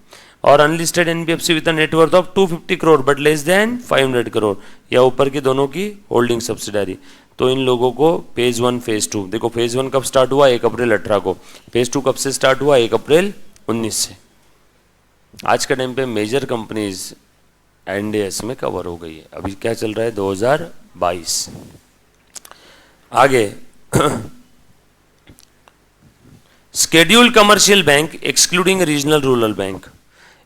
और unlisted NBFC with net worth of 250 crore but less than 500 crore, या ऊपर की दोनों की होल्डिंग सब्सिडारी। तो इन लोगों को फेज 1 फेज 2, देखो फेज 1 कब स्टार्ट हुआ? 1 अप्रैल 18 को। फेज 2 कब से स्टार्ट हुआ? 1 अप्रैल 19 से। आज के टाइम पे मेजर कंपनीज Ind AS में कवर हो गई है। अभी क्या चल रहा है? 2022। आगे, scheduled commercial bank excluding regional rural bank,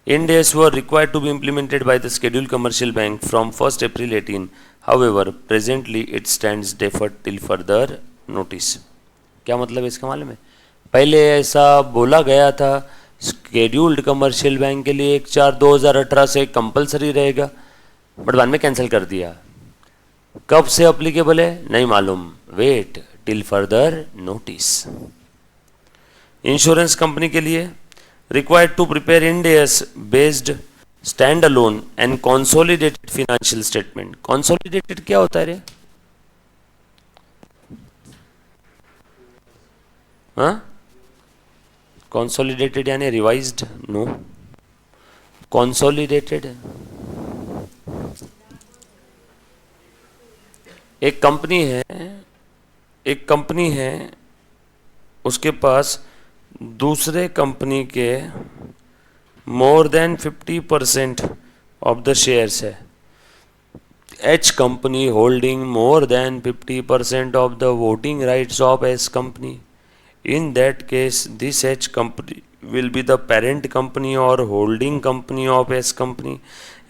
Ind AS were required to be implemented by the scheduled commercial bank from 1st April 18. However, presently it stands deferred till further notice। क्या मतलब है इसका? मालूम है, पहले ऐसा बोला गया था स्केड्यूल्ड कमर्शियल बैंक के लिए 1/4/2018 से कंपलसरी रहेगा, बट बाद में कैंसिल कर दिया। कब से अप्लीकेबल है नहीं मालूम, wait till further notice. Insurance company के लिए required to prepare Ind AS based stand alone and consolidated financial statement. Consolidated क्या होता है रे? हाँ, कॉन्सोलिडेटेड यानी रिवाइज्ड? नो, कॉन्सोलिडेटेड एक कंपनी है, उसके पास दूसरे कंपनी के more than 50% of the shares है, each company holding more than 50% of the voting rights of each company, in that case this H company will be the parent company or holding company of S company,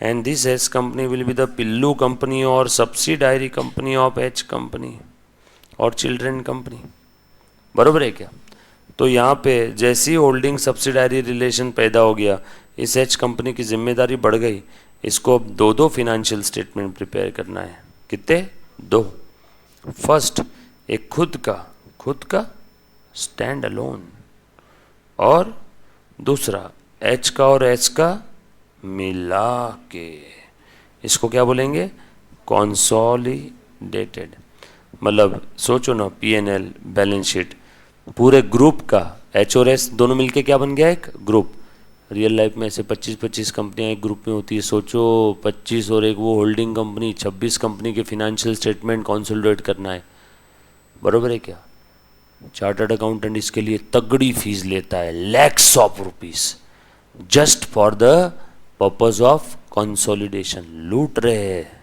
and this S company will be the pillu company or subsidiary company of H company और children company. बरोबर है क्या? तो यहाँ पे जैसी holding subsidiary relation पैदा हो गया, इस एच कंपनी की जिम्मेदारी बढ़ गई। इसको अब दो फिनेंशियल स्टेटमेंट प्रिपेयर करना है। कितने? 2। फर्स्ट एक खुद का स्टैंड अलोन, और दूसरा एच का और एच का मिला के, इसको क्या बोलेंगे? कॉन्सोलिडेटेड। मतलब सोचो ना, P&L बैलेंस शीट पूरे ग्रुप का, एच और एस दोनों मिलके क्या बन गया? एक ग्रुप। रियल लाइफ में ऐसे 25-25 कंपनियां एक ग्रुप में होती है। सोचो 25 और एक वो होल्डिंग कंपनी, 26 कंपनी के फिनेंशियल स्टेटमेंट कॉन्सोलिडेट करना है। बरोबर है क्या? चार्टर्ड अकाउंटेंट इसके लिए तगड़ी फीस लेता है, lakhs of rupees, just for the purpose of consolidation. लूट रहे हैं।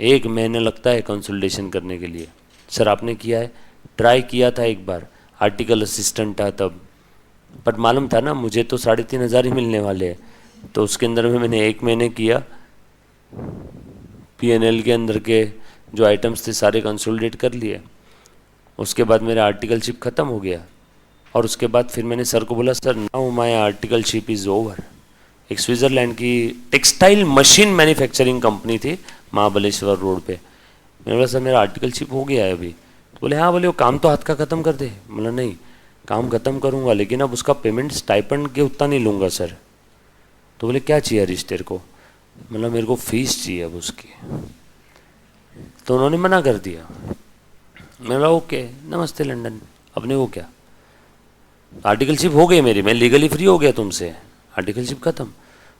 1 महीना लगता है कंसोलिडेशन करने के लिए। सर आपने किया है? ट्राई किया था एक बार, आर्टिकल असिस्टेंट था तब, बट मालूम था ना मुझे तो 3,500 ही मिलने वाले हैं। तो उसके अंदर में मैंने 1 महीने किया, P&L के अंदर के जो आइटम्स थे सारे कंसोलिडेट कर लिए। उसके बाद मेरा आर्टिकलशिप ख़त्म हो गया, और उसके बाद फिर मैंने सर को बोला, sir now my articleship is over. एक स्विट्ज़रलैंड की टेक्सटाइल मशीन मैन्युफैक्चरिंग कंपनी थी महाबलेश्वर रोड पे। मैंने बोला सर मेरा आर्टिकलशिप हो गया है अभी। तो बोले हाँ। बोले वो काम तो हाथ का ख़त्म कर दे। बोला नहीं, काम ख़त्म करूँगा लेकिन अब उसका पेमेंट स्टाइपेंड के उतना नहीं लूँगा सर। तो बोले क्या चाहिए हरीश तेरे को? मतलब मेरे को फीस चाहिए अब उसकी। तो उन्होंने मना कर दिया। मैंने बोला ओके, नमस्ते लंदन। अपने वो क्या, आर्टिकलशिप हो गई मेरी, मैं लीगली फ्री हो गया तुमसे, आर्टिकलशिप ख़त्म,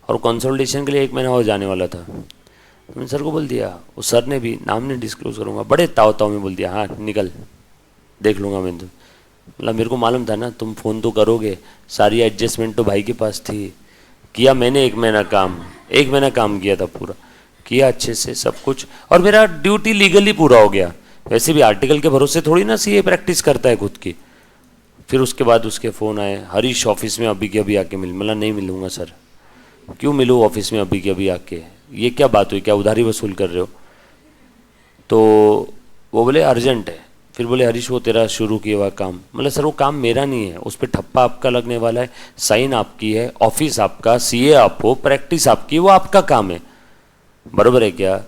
और कंसोलिडेशन के लिए 1 महीना और जाने वाला था। तो मैंने सर को बोल दिया, उस सर ने भी, नाम नहीं डिस्क्लोज करूँगा, बड़े ताव में बोल दिया, हाँ निकल, देख लूँगा मैं तो। मतलब मेरे को मालूम था ना तुम फ़ोन तो करोगे, सारी एडजस्टमेंट तो भाई के पास थी। किया मैंने 1 महीना काम, 1 महीना काम किया था, पूरा किया अच्छे से सब कुछ, और मेरा ड्यूटी लीगली पूरा हो गया। वैसे भी आर्टिकल के भरोसे थोड़ी ना सीए प्रैक्टिस करता है खुद की। फिर उसके बाद उसके फ़ोन आए, हरीश ऑफिस में अभी के अभी आके मिल। मतलब नहीं मिलूँगा सर। क्यों मिलूँ ऑफिस में अभी के अभी आके? ये क्या बात हुई, क्या उधारी वसूल कर रहे हो? तो वो बोले अर्जेंट है। फिर बोले हरीश वो तेरा शुरू किया हुआ काम। मतलब सर वो काम मेरा नहीं है, उस पर ठप्पा आपका लगने वाला है, साइन आपकी है, ऑफिस आपका, सीए आप हो, प्रैक्टिस आपकी, वो आपका काम है। बराबर है क्या?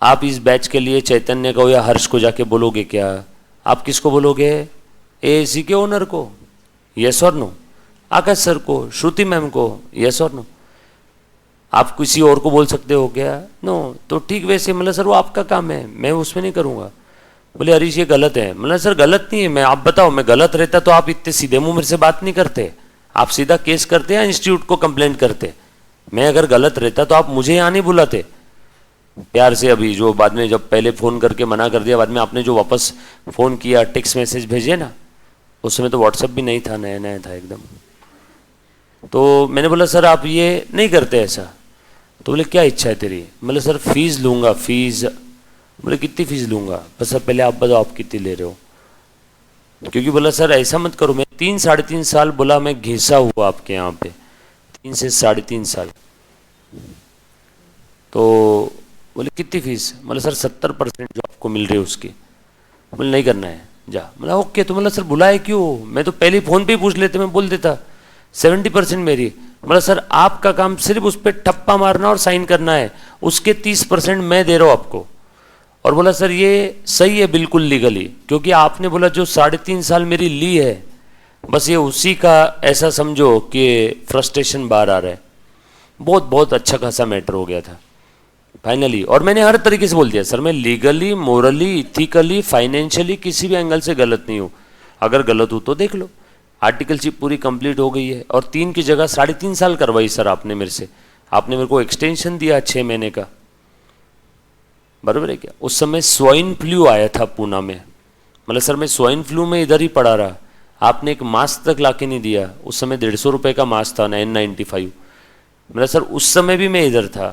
आप इस बैच के लिए चैतन्य को या हर्ष को जाके बोलोगे क्या? आप किसको बोलोगे? एएसी के ओनर को, यस और नो? आकाश सर को, श्रुति मैम को, यस और नो? आप किसी और को बोल सकते हो क्या? नो। तो ठीक वैसे मतलब सर वो आपका काम है, मैं उसमें नहीं करूँगा। बोले हरीश ये गलत है। मतलब सर गलत नहीं है, मैं, आप बताओ, मैं गलत रहता तो आप इतने सीधे मुंह मेरे से बात नहीं करते, आप सीधा केस करते या इंस्टीट्यूट को कंप्लेंट करते? मैं अगर गलत रहता तो आप मुझे यहाँ नहीं बुलाते। प्यार से अभी जो बाद में जब पहले फ़ोन करके मना कर दिया, बाद में आपने जो वापस फ़ोन किया, टेक्स्ट मैसेज भेजे ना, उस समय तो व्हाट्सएप भी नहीं था, नया नया था एकदम। तो मैंने बोला सर आप ये नहीं करते ऐसा। तो बोले क्या इच्छा है तेरी? मतलब सर फीस लूँगा, फीस। बोले कितनी फीस लूँगा? बस सर पहले आप बताओ आप कितनी ले रहे हो। क्योंकि बोला सर ऐसा मत करो, मैं 3-3.5 साल बोला मैं घिसा हुआ आपके यहाँ पे, 3 से 3.5 साल। तो बोले कितनी फीस? मतलब सर 70% जो आपको मिल रही है उसकी। बोले नहीं करना है, जा। मतलब ओके। तो मतलब सर बुलाए क्यों? मैं तो पहले फ़ोन पे ही पूछ लेते, मैं बोल देता 70% मेरी। मतलब सर आपका काम सिर्फ उस पर ठप्पा मारना और साइन करना है, उसके 30% मैं दे रहा हूँ आपको। और बोला सर ये सही है बिल्कुल लीगली, क्योंकि आपने बोला जो 3.5 साल मेरी ली है, बस ये उसी का ऐसा समझो कि फ्रस्ट्रेशन बाहर आ रहा है। बहुत बहुत अच्छा खासा मैटर हो गया था फाइनली। और मैंने हर तरीके से बोल दिया सर मैं लीगली, मोरली, इथिकली, फाइनेंशियली किसी भी एंगल से गलत नहीं हूँ, अगर गलत हूँ तो देख लो। आर्टिकलशिप पूरी कंप्लीट हो गई है, और 3 की जगह 3.5 साल करवाई सर आपने मेरे से। आपने मेरे को एक्सटेंशन दिया 6 महीने का। बराबर है क्या? उस समय स्वाइन फ्लू आया था पूना में, मतलब सर मैं स्वाइन फ्लू में इधर ही पड़ा रहा, आपने एक मास्क तक लाके नहीं दिया। उस समय 150 रुपये का मास्क था, N95। मतलब सर उस समय भी मैं इधर था,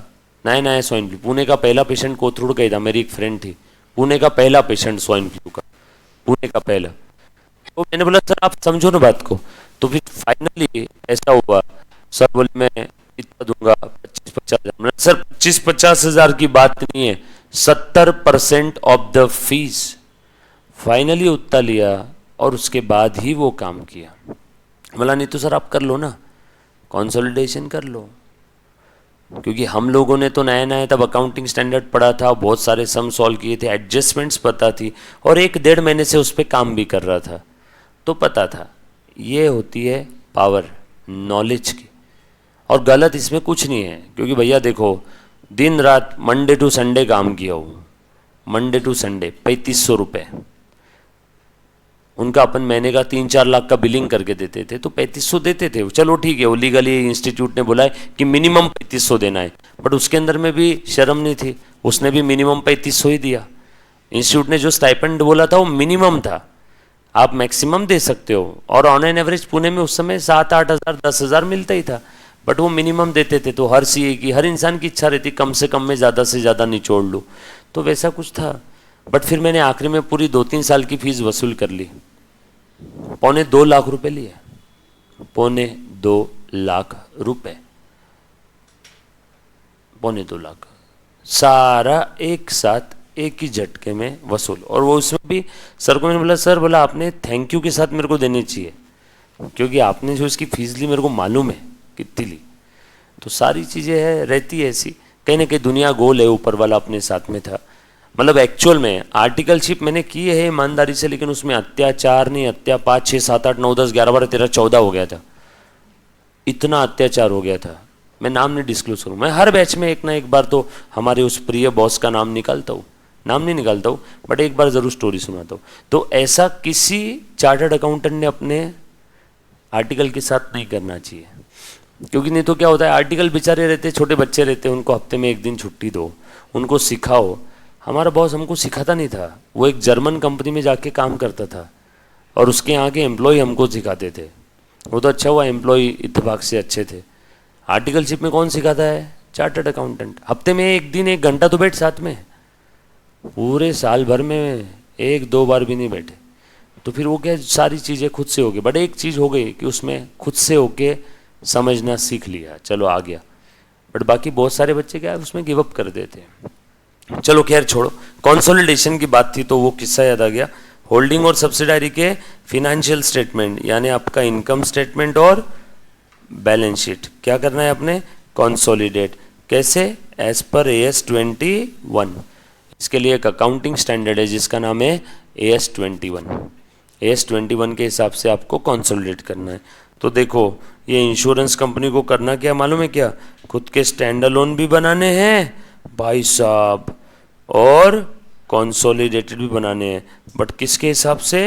नया नया स्वाइन फ्लू। पुणे का पहला पेशेंट कोथरूड का ही था, मेरी एक फ्रेंड थी, पुणे का पहला पेशेंट स्वाइन फ्लू का, पुणे का पहला। तो मैंने बोला सर आप समझो ना बात को। तो फिर फाइनली ऐसा हुआ, सर बोले मैं इतना दूंगा 25-50 हज़ार। सर 25-50 हज़ार की बात नहीं है, 70% ऑफ द फीस। फाइनली उतना लिया और उसके बाद ही वो काम किया। बोला नहीं तो सर आप कर लो ना, कंसोलिडेशन कर लो। क्योंकि हम लोगों ने तो नया नया तब अकाउंटिंग स्टैंडर्ड पढ़ा था, बहुत सारे सम सॉल्व किए थे, एडजस्टमेंट्स पता थी, और 1-1.5 महीने से उस पर काम भी कर रहा था, तो पता था। ये होती है पावर नॉलेज की। और गलत इसमें कुछ नहीं है, क्योंकि भैया देखो दिन रात मंडे टू संडे काम किया हूँ, मंडे टू संडे 3500 रुपये। उनका अपन महीने का 3-4 लाख का बिलिंग करके देते थे, तो 3500 देते थे। चलो ठीक है, वो लीगली इंस्टीट्यूट ने बोला है कि मिनिमम 3500 देना है, बट उसके अंदर में भी शर्म नहीं थी, उसने भी मिनिमम 3500 ही दिया। इंस्टीट्यूट ने जो स्टाइपेंड बोला था वो मिनिमम था, आप मैक्सिमम दे सकते हो। और ऑन एन एवरेज पुणे में उस समय 7-8 हज़ार 10 हज़ार मिलता ही था, बट वो मिनिमम देते थे। तो हर सीए की, हर इंसान की इच्छा रहती कम से कम में ज़्यादा से ज़्यादा निचोड़ लूँ, तो वैसा कुछ था। बट फिर मैंने आखिरी में पूरी 2-3 साल की फीस वसूल कर ली, 2.25 लाख रुपए लिए, 2.25 लाख रुपए, 2.25 लाख सारा एक साथ एक ही झटके में वसूल। और वो उसमें भी सर को मैंने बोला, सर बोला आपने थैंक यू के साथ मेरे को देनी चाहिए, क्योंकि आपने जो इसकी फीस ली मेरे को मालूम है कितनी ली। तो सारी चीज़ें है रहती है ऐसी, कहीं ना कहीं दुनिया गोल है, ऊपर वाला अपने साथ में था। मतलब एक्चुअल में आर्टिकलशिप मैंने की है ईमानदारी से, लेकिन उसमें अत्याचार नहीं, 5, 6, 7, 8, 9, 10, 11, 12, 13, 14 हो गया था, इतना अत्याचार हो गया था। मैं नाम नहीं डिस्क्लोज करूँ, मैं हर बैच में एक ना एक बार तो हमारे उस प्रिय बॉस का नाम निकालता हूँ, नाम नहीं निकालता हूँ, बट एक बार ज़रूर स्टोरी सुनाता हूँ। तो ऐसा किसी चार्टर्ड अकाउंटेंट ने अपने आर्टिकल के साथ नहीं करना चाहिए, क्योंकि नहीं तो क्या होता है, आर्टिकल बेचारे रहते, छोटे बच्चे रहते, उनको हफ्ते में 1 दिन छुट्टी दो, उनको सिखाओ। हमारा बॉस हमको सिखाता नहीं था, वो एक जर्मन कंपनी में जाके काम करता था और उसके यहाँ के एम्प्लॉय हमको सिखाते थे। वो तो अच्छा हुआ एम्प्लॉय इत्तेफाक से अच्छे थे। आर्टिकलशिप में कौन सिखाता है? Chartered accountant. हफ्ते में 1 दिन 1 घंटा तो बैठ साथ में, पूरे साल भर में 1-2 बार भी नहीं बैठे। तो फिर वो क्या, सारी चीज़ें खुद से हो गई। बट एक चीज़ हो गई कि उसमें खुद से होके समझना सीख लिया, चलो आ गया। बट बाकी बहुत सारे बच्चे क्या है उसमें गिव अप कर देते हैं। चलो खैर छोड़ो, कंसोलिडेशन की बात थी तो वो किस्सा याद आ गया। होल्डिंग और सब्सिडारी के फिनेंशियल स्टेटमेंट, यानी आपका इनकम स्टेटमेंट और बैलेंस शीट क्या करना है आपने? कंसोलिडेट। कैसे? As per AS 21। इसके लिए एक अकाउंटिंग स्टैंडर्ड है जिसका नाम है AS 21। AS 21 के हिसाब से आपको कंसोलिडेट करना है। तो देखो ये इंश्योरेंस कंपनी को करना क्या मालूम है क्या? खुद के स्टैंड अलोन भी बनाने हैं भाई साहब और कंसोलिडेटेड भी बनाने हैं, बट किसके हिसाब से?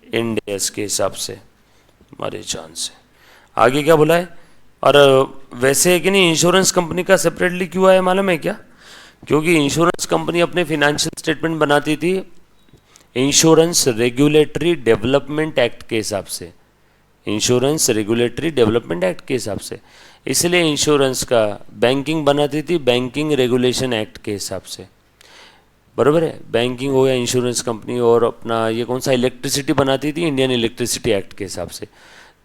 इंड AS के हिसाब से, हमारे जान से। आगे क्या बोला है? और वैसे है कि नहीं, इंश्योरेंस कंपनी का सेपरेटली क्यों आया मालूम है क्या? क्योंकि इंश्योरेंस कंपनी अपने फिनेंशियल स्टेटमेंट बनाती थी इंश्योरेंस रेगुलेटरी डेवलपमेंट एक्ट के हिसाब से, इंश्योरेंस रेगुलेटरी डेवलपमेंट एक्ट के हिसाब से। इसलिए इंश्योरेंस का बैंकिंग बनाती थी बैंकिंग रेगुलेशन एक्ट के हिसाब से, बराबर है। बैंकिंग हो गया इंश्योरेंस कंपनी, और अपना ये कौन सा इलेक्ट्रिसिटी बनाती थी इंडियन इलेक्ट्रिसिटी एक्ट के हिसाब से।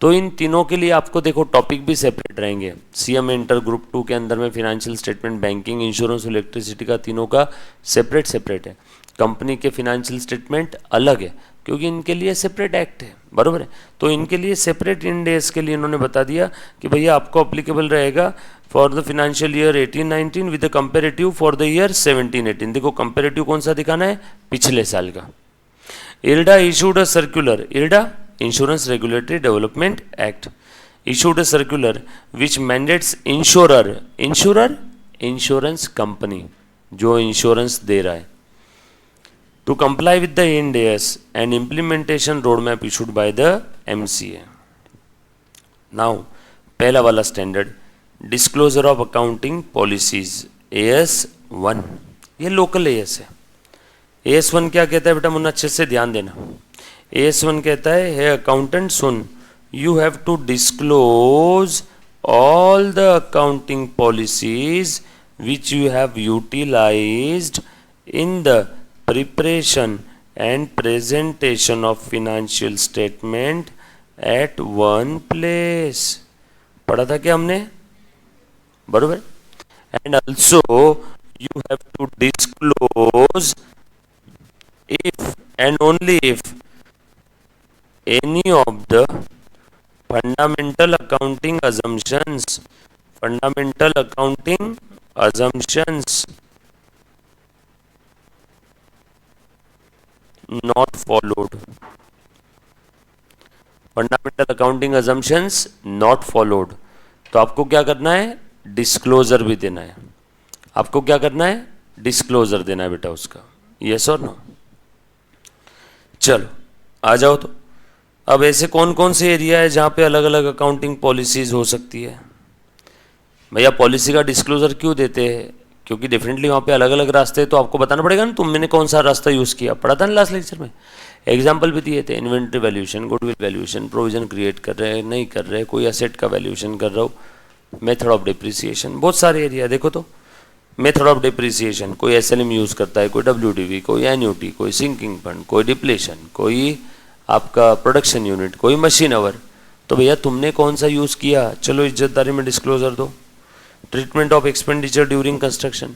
तो इन तीनों के लिए आपको देखो टॉपिक भी सेपरेट रहेंगे। CM इंटर ग्रुप 2 के अंदर में financial statement, banking, insurance, electricity का तीनों का सेपरेट सेपरेट है। कंपनी के फिनेंशियल स्टेटमेंट अलग है क्योंकि इनके लिए सेपरेट एक्ट है, बराबर है। तो इनके लिए सेपरेट इंड AS के लिए इन्होंने बता दिया कि भैया आपको अप्लीकेबल रहेगा for the financial year 18-19 with the comparative for the year 17-18। देखो कंपेरेटिव कौन सा दिखाना है? पिछले साल का। IRDA issued a circular, IRDA Insurance Regulatory Development Act issued a circular which mandates insurance company जो इंश्योरेंस दे रहा है to comply with the Ind AS and implementation roadmap issued by the MCA. Now पहला वाला standard disclosure of accounting policies AS 1, ये local AS है। AS1 क्या कहता है बेटा मुन्ना, अच्छे से ध्यान देना। AS1 कहता है, हे अकाउंटेंट सुन, you have to disclose all the accounting policies which you have utilized in the preparation and presentation of financial statement at one place। पढ़ा था क्या हमने, बरोबर। and also you have to disclose if and only if any of the fundamental accounting assumptions not followed, fundamental accounting assumptions not followed। तो आपको क्या करना है, डिस्क्लोजर भी देना है। आपको क्या करना है, डिस्क्लोजर देना है बेटा उसका, यस और नो। चलो आ जाओ। तो अब ऐसे कौन कौन से एरिया है जहाँ पे अलग अलग अकाउंटिंग पॉलिसीज हो सकती है। भैया पॉलिसी का डिस्क्लोजर क्यों देते हैं, क्योंकि डेफिनेटली वहाँ पे अलग अलग रास्ते हैं, तो आपको बताना पड़ेगा ना तुमने कौन सा रास्ता यूज़ किया। पढ़ा था ना लास्ट लेक्चर में, एग्जाम्पल भी दिए थे, inventory valuation, goodwill valuation, provision create कर रहे हैं नहीं कर रहे, कोई एसेट का वैल्यूएशन कर रहा हो, मेथड ऑफ डिप्रिसिएशन, बहुत सारे एरिया देखो। तो मेथड ऑफ डिप्रिसिएशन, कोई एसएलएम यूज़ करता है, कोई डब्ल्यूडीवी, कोई एन्यूटी, कोई सिंकिंग फंड, कोई डिप्लेशन, कोई आपका प्रोडक्शन यूनिट, कोई मशीन आवर। तो भैया तुमने कौन सा यूज़ किया, चलो इज्जतदारी में डिस्क्लोजर दो। Treatment of expenditure during construction,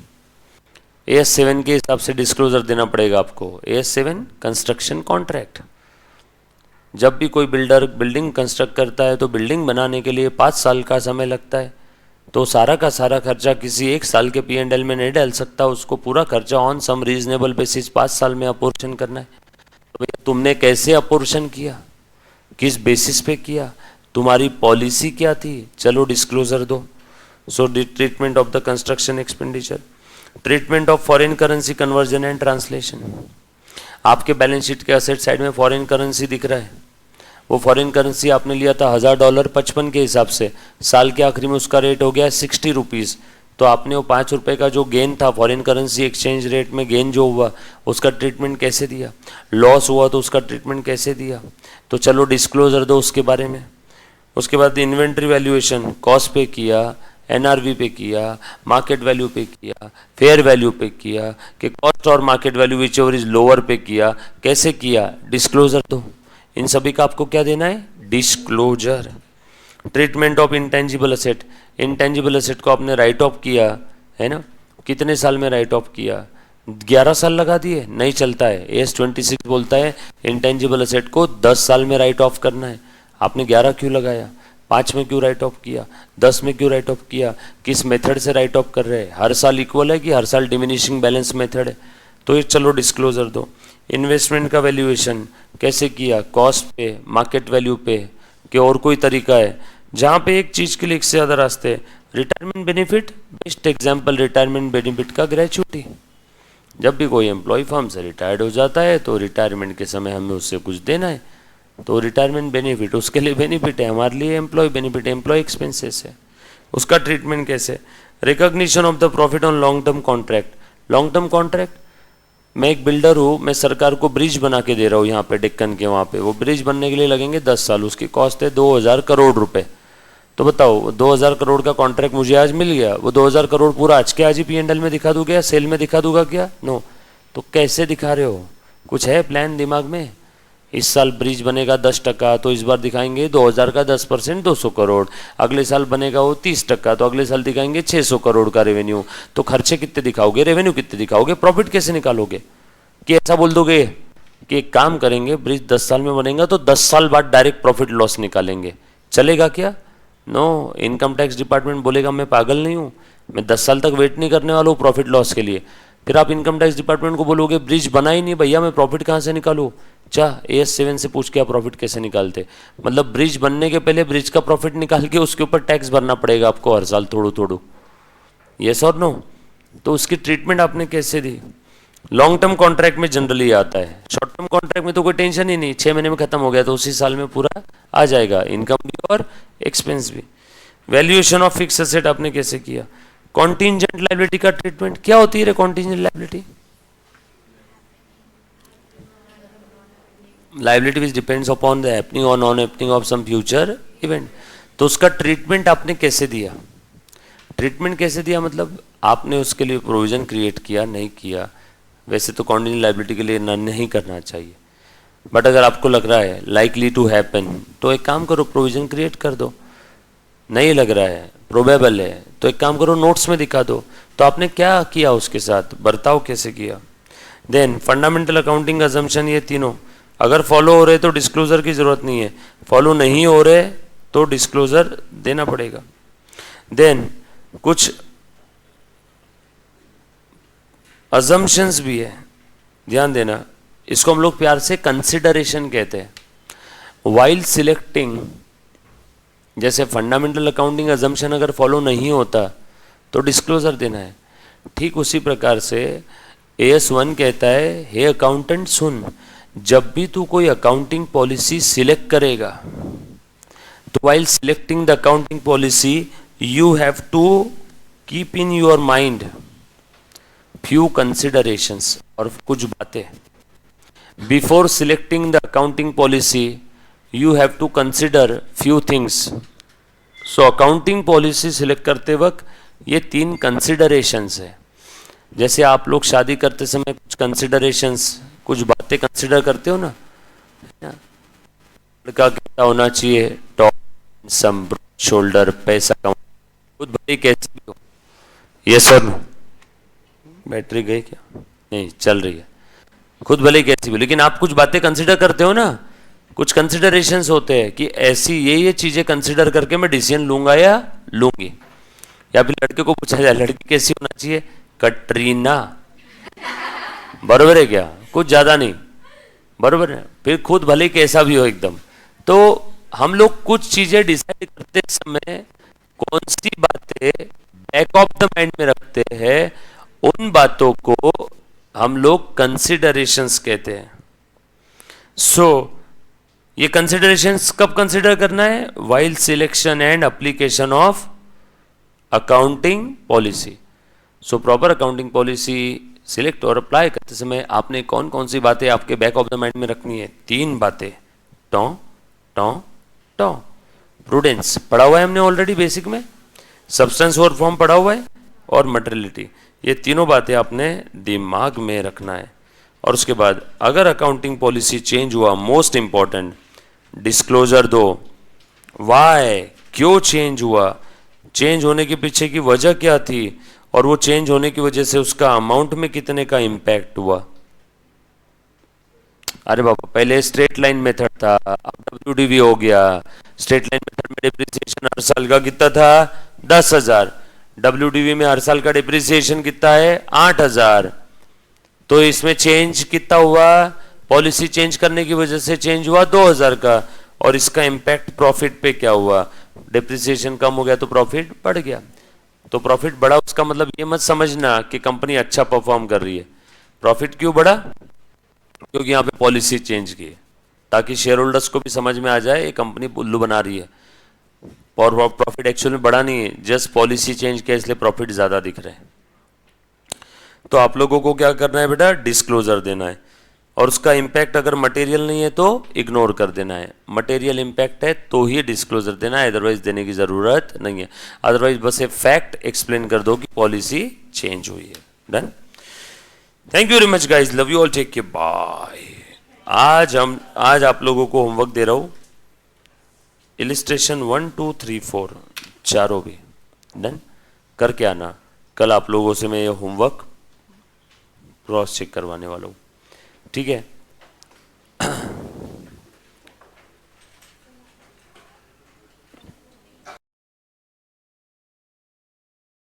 AS7 के हिसाब से डिस्क्लोजर देना पड़ेगा आपको। AS7 कंस्ट्रक्शन कॉन्ट्रैक्ट, जब भी कोई बिल्डर बिल्डिंग कंस्ट्रक्ट करता है तो बिल्डिंग बनाने के लिए 5 साल का समय लगता है, तो सारा का सारा खर्चा किसी एक साल के P&L में नहीं डाल सकता, उसको पूरा खर्चा ऑन सम रीजनेबल बेसिस 5 साल में अपोर्शन करना है। तो भैया तुमने कैसे अपोर्शन किया, किस बेसिस पे किया, तुम्हारी पॉलिसी क्या थी, चलो डिस्क्लोजर दो। सो treatment of the construction expenditure, treatment of foreign currency conversion and translation. आपके बैलेंस शीट के असेट साइड में फॉरेन करेंसी दिख रहा है, वो फॉरेन करेंसी आपने लिया था $1000 के हिसाब से, साल के आखिरी में उसका रेट हो गया 60 रुपीज़, तो आपने वो 5 रुपये का जो गेन था फॉरेन करेंसी एक्सचेंज रेट में गेन जो हुआ उसका ट्रीटमेंट कैसे दिया, लॉस हुआ तो उसका ट्रीटमेंट कैसे दिया, तो चलो डिस्क्लोजर दो उसके बारे में। उसके बाद इन्वेंट्री वैल्यूएशन, कॉस्ट पे किया, NRV पे किया, मार्केट वैल्यू पे किया, फेयर वैल्यू पे किया, कि कॉस्ट और market value which ever is lower पे किया, कैसे किया, डिस्क्लोजर दो। इन सभी का आपको क्या देना है, disclosure. Treatment of intangible asset, intangible asset को आपने राइट ऑफ किया है ना, कितने साल में राइट ऑफ किया, 11 साल लगा दिए, नहीं चलता है। AS26 बोलता है इंटेंजिबल असेट को 10 साल में राइट ऑफ करना है। आपने 11 क्यों लगाया, 5 में क्यों राइट ऑफ किया, 10 में क्यों राइट ऑफ किया, किस मेथड से राइट ऑफ कर रहे हैं, हर साल इक्वल है कि हर साल डिमिनिशिंग बैलेंस मेथड है, तो ये चलो डिस्क्लोजर दो। इन्वेस्टमेंट का वैल्यूएशन कैसे किया, कॉस्ट पे, मार्केट वैल्यू पे, कि और कोई तरीका है। जहाँ पे एक चीज़ के लिए एक से ज़्यादा रास्ते हैं। Retirement benefit, best example retirement benefit का ग्रेच्युटी। जब भी कोई एम्प्लॉय फर्म से रिटायर्ड हो जाता है तो रिटायरमेंट के समय हमें उससे कुछ देना है, तो रिटायरमेंट बेनिफिट उसके लिए बेनिफिट है, हमारे लिए एम्प्लॉय बेनिफिट, एम्प्लॉय एक्सपेंसेस है। उसका ट्रीटमेंट कैसे, recognition of the profit on long term contract. Long term contract, मैं एक बिल्डर हूँ, मैं सरकार को ब्रिज बना के दे रहा हूँ यहाँ पे डेक्कन के वहाँ पे, वो ब्रिज बनने के लिए लगेंगे 10 साल, उसकी कॉस्ट है 2000 करोड़ रुपए। तो बताओ 2000 करोड़ का कॉन्ट्रैक्ट मुझे आज मिल गया, वो 2000 करोड़ पूरा आज के आज ही P&L में दिखा दूंगा या सेल में दिखा दूंगा क्या, नो। तो कैसे दिखा रहे हो, कुछ है प्लान दिमाग में। इस साल ब्रिज बनेगा 10%, तो इस बार दिखाएंगे 2000 का 10% 200 करोड़, अगले साल बनेगा वो 30%, तो अगले साल दिखाएंगे 600 करोड़ का रेवेन्यू। तो खर्चे कितने दिखाओगे, रेवेन्यू कितने दिखाओगे, प्रॉफिट कैसे निकालोगे। कि ऐसा बोल दोगे कि एक काम करेंगे, ब्रिज 10 साल में बनेगा तो 10 साल बाद डायरेक्ट प्रॉफिट लॉस निकालेंगे, चलेगा क्या, नो। इनकम टैक्स डिपार्टमेंट बोलेगा मैं पागल नहीं हूँ, मैं 10 साल तक वेट नहीं करने वाला हूँ प्रॉफिट लॉस के लिए। फिर आप इनकम टैक्स डिपार्टमेंट को बोलोगे ब्रिज बना ही नहीं भैया, मैं प्रॉफिट कहाँ से निकालूँ। AS7 से पूछ के आप प्रॉफिट कैसे निकालते, मतलब ब्रिज बनने के पहले ब्रिज का प्रॉफिट निकाल के उसके ऊपर टैक्स भरना पड़ेगा आपको हर साल थोड़ो थोड़ो, यस और नो। तो उसकी ट्रीटमेंट आपने कैसे दी। लॉन्ग टर्म कॉन्ट्रैक्ट में जनरली आता है, शॉर्ट टर्म कॉन्ट्रैक्ट में तो कोई टेंशन ही नहीं, 6 महीने में खत्म हो गया तो उसी साल में पूरा आ जाएगा, इनकम भी और एक्सपेंस भी। वैल्यूएशन ऑफ फिक्स एसेट आपने कैसे किया। कॉन्टिजेंट लायबिलिटी का ट्रीटमेंट क्या होती है रे, contingent liability liability which depends upon the happening और non happening of some future event. तो उसका ट्रीटमेंट आपने कैसे दिया? ट्रीटमेंट कैसे दिया मतलब आपने उसके लिए प्रोविज़न क्रिएट किया, नहीं किया। वैसे तो कॉन्टिजेंट लाइबिलिटी के लिए नहीं करना चाहिए, बट अगर आपको लग रहा है लाइकली टू हैपन तो एक काम करो, प्रोविज़न क्रिएट कर दो। नहीं लग रहा है, प्रोबेबल है, तो एक काम करो, नोट्स में दिखा दो। तो आपने क्या किया, उसके साथ बर्ताव कैसे किया। देन फंडामेंटल अकाउंटिंग अजम्पशन, ये तीनों अगर फॉलो हो रहे तो डिस्क्लोजर की जरूरत नहीं है, फॉलो नहीं हो रहे तो डिस्क्लोजर देना पड़ेगा। देन कुछ अजम्पशंस भी है, ध्यान देना, इसको हम लोग प्यार से कंसिडरेशन कहते हैं। वाइल सिलेक्टिंग, जैसे फंडामेंटल अकाउंटिंग अजम्पशन अगर फॉलो नहीं होता तो डिस्क्लोजर देना है। ठीक उसी प्रकार से AS1 कहता है, हे अकाउंटेंट सुन, जब भी तू कोई अकाउंटिंग पॉलिसी सिलेक्ट करेगा तो while selecting the accounting policy you have to keep in your mind few considerations, और कुछ बातें। Before selecting the accounting policy you have to consider few things. So accounting policy select करते वक्त ये 3 considerations है। जैसे आप लोग शादी करते समय कुछ कंसिडरेशंस, कुछ बातें कंसिडर करते हो ना, लड़का कैसा होना चाहिए, टॉप, सम, शोल्डर, पैसा कम, खुद भले कैसी भी हो। ये सब बैटरी गई क्या? नहीं, चल रही है। खुद भले कैसी भी, लेकिन आप कुछ बातें कंसिडर करते हो ना, कुछ कंसिडरेशंस होते हैं कि ऐसी ये चीजें कंसिडर करके मैं डिसीजन लूंगा या लूंगी। या फिर लड़के को पूछा जाए लड़की कैसी होना चाहिए, कटरीना, बरोबर है क्या? कुछ ज्यादा नहीं, बरोबर है। फिर खुद भले कैसा भी हो एकदम। तो हम लोग कुछ चीजें डिसाइड करते समय कौन सी बातें बैक ऑफ द माइंड में रखते हैं, उन बातों को हम लोग कंसिडरेशंस कहते हैं। सो ये कंसिडरेशंस कब कंसिडर करना है? While selection and application of accounting policy. So proper accounting policy select और अप्लाई करते समय आपने कौन कौन सी बातें आपके बैक ऑफ द माइंड में रखनी है? 3 बातें, टॉ टॉ टॉ। प्रूडेंस पढ़ा हुआ है हमने ऑलरेडी बेसिक में, सब्सटेंस और फॉर्म पढ़ा हुआ है, और मटेरियलिटी। ये तीनों बातें आपने दिमाग में रखना है। और उसके बाद अगर अकाउंटिंग पॉलिसी चेंज हुआ, मोस्ट इंपॉर्टेंट, डिस्क्लोजर दो। वाई, क्यों चेंज हुआ, चेंज होने के पीछे की वजह क्या थी, और वो चेंज होने की वजह से उसका अमाउंट में कितने का इंपैक्ट हुआ। अरे बाबा, पहले स्ट्रेट लाइन मेथड था, अब WDV हो गया। स्ट्रेट लाइन मेथड में डिप्रिसिएशन हर साल का कितना था? 10,000। WDV में हर साल का डिप्रिसिएशन कितना है? 8,000। तो इसमें चेंज कितना हुआ? पॉलिसी चेंज करने की वजह से चेंज हुआ 2,000 का, और इसका इंपैक्ट प्रॉफिट पे क्या हुआ? डिप्रिसिएशन कम हो गया तो प्रॉफिट बढ़ गया। तो प्रॉफिट बढ़ा, उसका मतलब ये मत समझना कि कंपनी अच्छा परफॉर्म कर रही है। प्रॉफिट क्यों बढ़ा? क्योंकि यहाँ पे पॉलिसी चेंज की है, ताकि शेयर होल्डर्स को भी समझ में आ जाए ये कंपनी उल्लू बना रही है, और प्रॉफिट एक्चुअल में बढ़ा नहीं है, जस्ट पॉलिसी चेंज किया इसलिए प्रॉफिट ज्यादा दिख रहे हैं। तो आप लोगों को क्या करना है बेटा? डिस्क्लोजर देना है, और उसका इंपैक्ट अगर मटेरियल नहीं है तो इग्नोर कर देना है। मटेरियल इंपैक्ट है तो ही डिस्क्लोजर देना है, अदरवाइज देने की जरूरत नहीं है। अदरवाइज बस एक फैक्ट एक्सप्लेन कर दो कि पॉलिसी चेंज हुई है। Done. Thank you very much guys, love you all, take care, bye. आज आप लोगों को होमवर्क दे रहा हूं, इलिस्ट्रेशन 1 2 3 4 चारों भी डन करके आना। कल आप लोगों से मैं ये होमवर्क क्रॉस चेक करवाने वाला हूं, ठीक है।